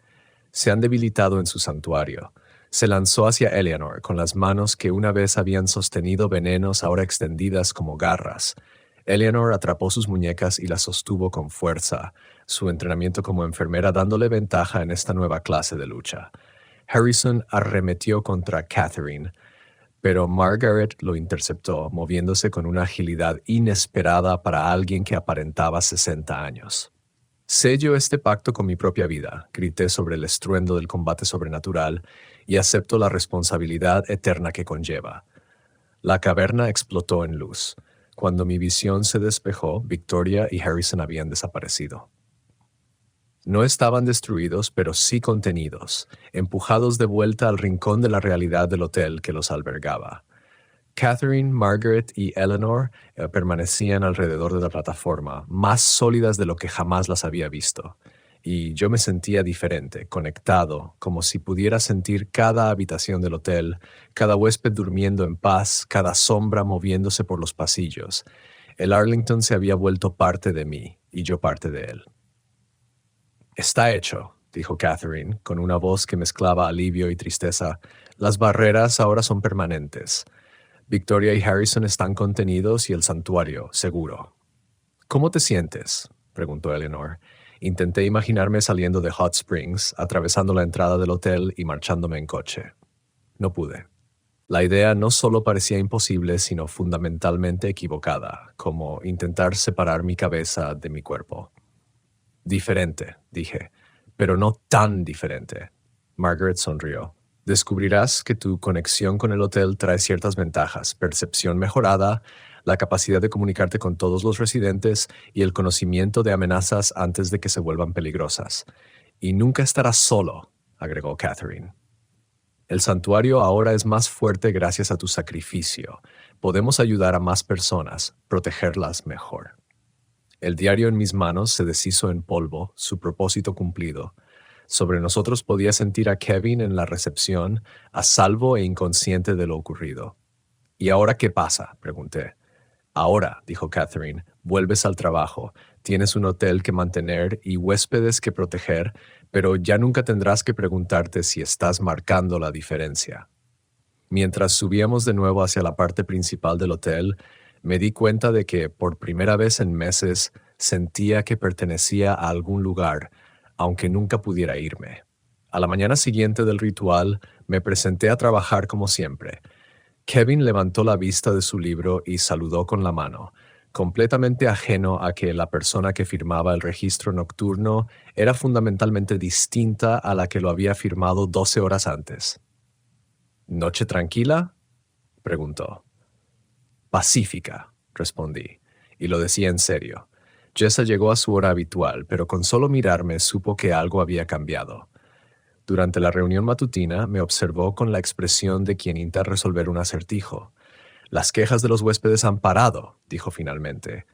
Se han debilitado en su santuario. Se lanzó hacia Eleanor con las manos que una vez habían sostenido venenos ahora extendidas como garras. Eleanor atrapó sus muñecas y las sostuvo con fuerza, su entrenamiento como enfermera dándole ventaja en esta nueva clase de lucha. Harrison arremetió contra Catherine, pero Margaret lo interceptó, moviéndose con una agilidad inesperada para alguien que aparentaba 60 años. Sello este pacto con mi propia vida, grité sobre el estruendo del combate sobrenatural, y acepto la responsabilidad eterna que conlleva. La caverna explotó en luz. Cuando mi visión se despejó, Victoria y Harrison habían desaparecido. No estaban destruidos, pero sí contenidos, empujados de vuelta al rincón de la realidad del hotel que los albergaba. Catherine, Margaret y Eleanor permanecían alrededor de la plataforma, más sólidas de lo que jamás las había visto. Y yo me sentía diferente, conectado, como si pudiera sentir cada habitación del hotel, cada huésped durmiendo en paz, cada sombra moviéndose por los pasillos. El Arlington se había vuelto parte de mí, y yo parte de él. «Está hecho», dijo Catherine, con una voz que mezclaba alivio y tristeza. «Las barreras ahora son permanentes. Victoria y Harrison están contenidos y el santuario seguro». «¿Cómo te sientes?», preguntó Eleanor. Intenté imaginarme saliendo de Hot Springs, atravesando la entrada del hotel y marchándome en coche. No pude. La idea no solo parecía imposible, sino fundamentalmente equivocada, como intentar separar mi cabeza de mi cuerpo. «Diferente», dije, «pero no tan diferente». Margaret sonrió. «Descubrirás que tu conexión con el hotel trae ciertas ventajas, percepción mejorada, la capacidad de comunicarte con todos los residentes y el conocimiento de amenazas antes de que se vuelvan peligrosas. Y nunca estarás solo», agregó Catherine. «El santuario ahora es más fuerte gracias a tu sacrificio. Podemos ayudar a más personas, protegerlas mejor». El diario en mis manos se deshizo en polvo, su propósito cumplido. Sobre nosotros podía sentir a Kevin en la recepción, a salvo e inconsciente de lo ocurrido. «¿Y ahora qué pasa?», pregunté. «Ahora», dijo Catherine, «vuelves al trabajo. Tienes un hotel que mantener y huéspedes que proteger, pero ya nunca tendrás que preguntarte si estás marcando la diferencia». Mientras subíamos de nuevo hacia la parte principal del hotel, me di cuenta de que, por primera vez en meses, sentía que pertenecía a algún lugar, aunque nunca pudiera irme. A la mañana siguiente del ritual, me presenté a trabajar como siempre. Kevin levantó la vista de su libro y saludó con la mano, completamente ajeno a que la persona que firmaba el registro nocturno era fundamentalmente distinta a la que lo había firmado 12 horas antes. «¿Noche tranquila?», preguntó. «Pacífica», respondí, y lo decía en serio. Jessa llegó a su hora habitual, pero con solo mirarme supo que algo había cambiado. Durante la reunión matutina me observó con la expresión de quien intenta resolver un acertijo. «Las quejas de los huéspedes han parado», dijo finalmente.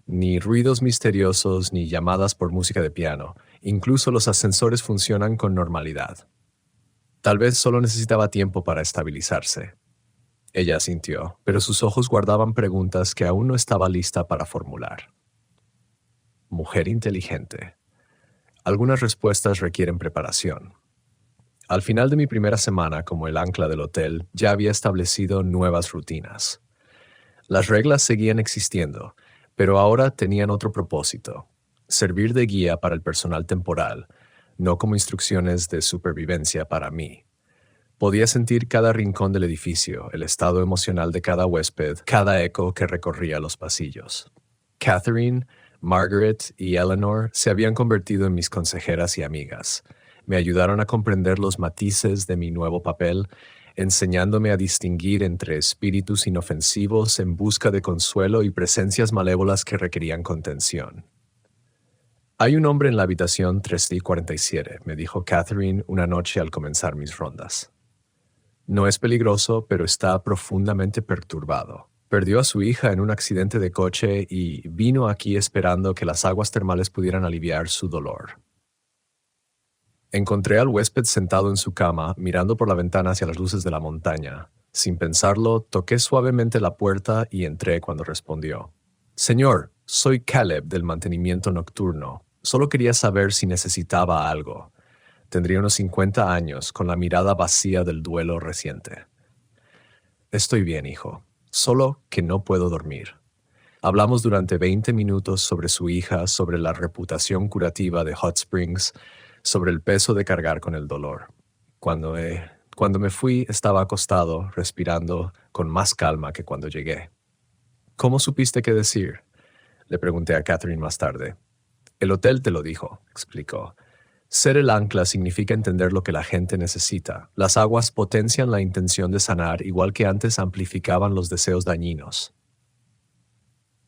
«Ni ruidos misteriosos ni llamadas por música de piano. Incluso los ascensores funcionan con normalidad». Tal vez solo necesitaba tiempo para estabilizarse. Ella asintió, pero sus ojos guardaban preguntas que aún no estaba lista para formular. Mujer inteligente. Algunas respuestas requieren preparación. Al final de mi primera semana como el ancla del hotel, ya había establecido nuevas rutinas. Las reglas seguían existiendo, pero ahora tenían otro propósito: servir de guía para el personal temporal, no como instrucciones de supervivencia para mí. Podía sentir cada rincón del edificio, el estado emocional de cada huésped, cada eco que recorría los pasillos. Catherine, Margaret y Eleanor se habían convertido en mis consejeras y amigas. Me ayudaron a comprender los matices de mi nuevo papel, enseñándome a distinguir entre espíritus inofensivos en busca de consuelo y presencias malévolas que requerían contención. Hay un hombre en la habitación 347, me dijo Catherine una noche al comenzar mis rondas. No es peligroso, pero está profundamente perturbado. Perdió a su hija en un accidente de coche y vino aquí esperando que las aguas termales pudieran aliviar su dolor. Encontré al huésped sentado en su cama, mirando por la ventana hacia las luces de la montaña. Sin pensarlo, toqué suavemente la puerta y entré cuando respondió. Señor, soy Caleb del mantenimiento nocturno. Solo quería saber si necesitaba algo. Tendría unos 50 años, con la mirada vacía del duelo reciente. Estoy bien, hijo. Solo que no puedo dormir. Hablamos durante 20 minutos sobre su hija, sobre la reputación curativa de Hot Springs, sobre el peso de cargar con el dolor. Cuando me fui, estaba acostado, respirando con más calma que cuando llegué. ¿Cómo supiste qué decir? Le pregunté a Catherine más tarde. El hotel te lo dijo, explicó. Ser el ancla significa entender lo que la gente necesita. Las aguas potencian la intención de sanar, igual que antes amplificaban los deseos dañinos.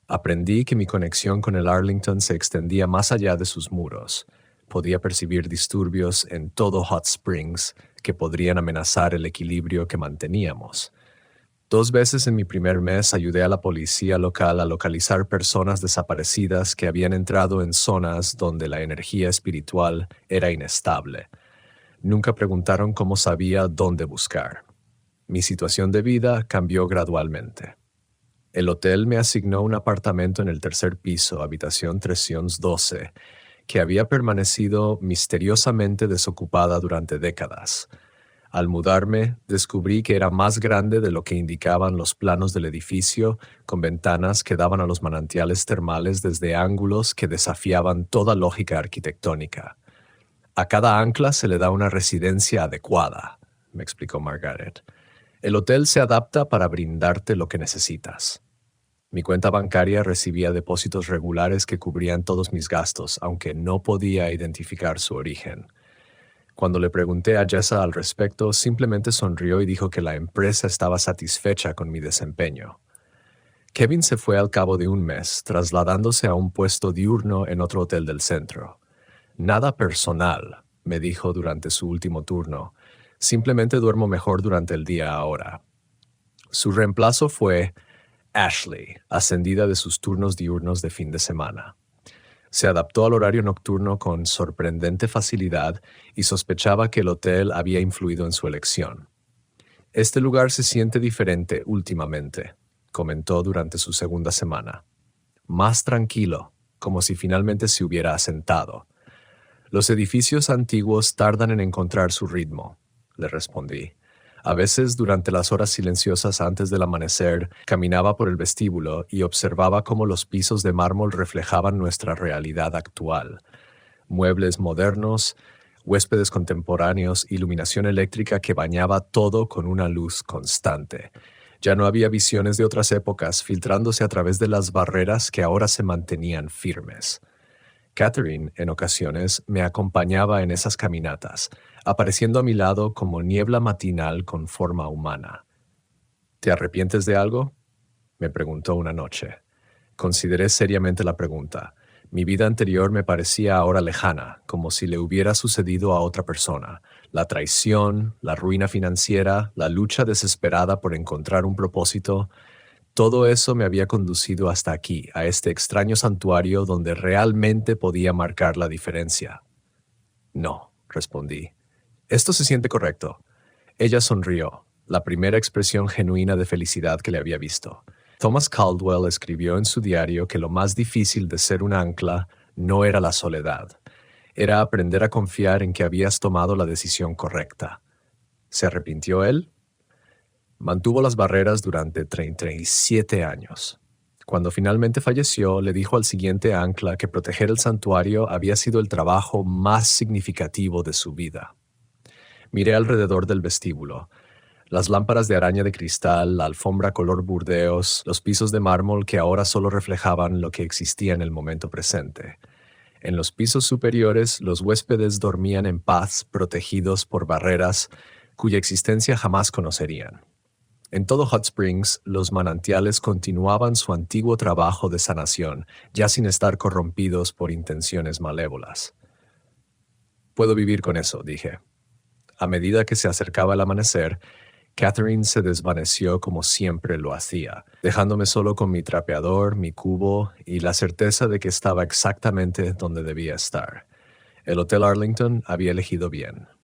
Aprendí que mi conexión con el Arlington se extendía más allá de sus muros. Podía percibir disturbios en todo Hot Springs que podrían amenazar el equilibrio que manteníamos. 2 veces en mi primer mes ayudé a la policía local a localizar personas desaparecidas que habían entrado en zonas donde la energía espiritual era inestable. Nunca preguntaron cómo sabía dónde buscar. Mi situación de vida cambió gradualmente. El hotel me asignó un apartamento en el 3er piso, habitación 312, que había permanecido misteriosamente desocupada durante décadas. Al mudarme, descubrí que era más grande de lo que indicaban los planos del edificio, con ventanas que daban a los manantiales termales desde ángulos que desafiaban toda lógica arquitectónica. A cada ancla se le da una residencia adecuada, me explicó Margaret. El hotel se adapta para brindarte lo que necesitas. Mi cuenta bancaria recibía depósitos regulares que cubrían todos mis gastos, aunque no podía identificar su origen. Cuando le pregunté a Jessa al respecto, simplemente sonrió y dijo que la empresa estaba satisfecha con mi desempeño. Kevin se fue al cabo de un mes, trasladándose a un puesto diurno en otro hotel del centro. Nada personal, me dijo durante su último turno. Simplemente duermo mejor durante el día ahora. Su reemplazo fue Ashley, ascendida de sus turnos diurnos de fin de semana. Se adaptó al horario nocturno con sorprendente facilidad y sospechaba que el hotel había influido en su elección. Este lugar se siente diferente últimamente, comentó durante su segunda semana. Más tranquilo, como si finalmente se hubiera asentado. Los edificios antiguos tardan en encontrar su ritmo, le respondí. A veces, durante las horas silenciosas antes del amanecer, caminaba por el vestíbulo y observaba cómo los pisos de mármol reflejaban nuestra realidad actual. Muebles modernos, huéspedes contemporáneos, iluminación eléctrica que bañaba todo con una luz constante. Ya no había visiones de otras épocas filtrándose a través de las barreras que ahora se mantenían firmes. Catherine, en ocasiones, me acompañaba en esas caminatas, apareciendo a mi lado como niebla matinal con forma humana. ¿Te arrepientes de algo?, me preguntó una noche. Consideré seriamente la pregunta. Mi vida anterior me parecía ahora lejana, como si le hubiera sucedido a otra persona. La traición, la ruina financiera, la lucha desesperada por encontrar un propósito. Todo eso me había conducido hasta aquí, a este extraño santuario donde realmente podía marcar la diferencia. No, respondí. Esto se siente correcto. Ella sonrió, la primera expresión genuina de felicidad que le había visto. Thomas Caldwell escribió en su diario que lo más difícil de ser un ancla no era la soledad. Era aprender a confiar en que habías tomado la decisión correcta. ¿Se arrepintió él? Mantuvo las barreras durante 37 años. Cuando finalmente falleció, le dijo al siguiente ancla que proteger el santuario había sido el trabajo más significativo de su vida. Miré alrededor del vestíbulo. Las lámparas de araña de cristal, la alfombra color burdeos, los pisos de mármol que ahora solo reflejaban lo que existía en el momento presente. En los pisos superiores, los huéspedes dormían en paz, protegidos por barreras cuya existencia jamás conocerían. En todo Hot Springs, los manantiales continuaban su antiguo trabajo de sanación, ya sin estar corrompidos por intenciones malévolas. Puedo vivir con eso, dije. A medida que se acercaba el amanecer, Catherine se desvaneció como siempre lo hacía, dejándome solo con mi trapeador, mi cubo y la certeza de que estaba exactamente donde debía estar. El Hotel Arlington había elegido bien.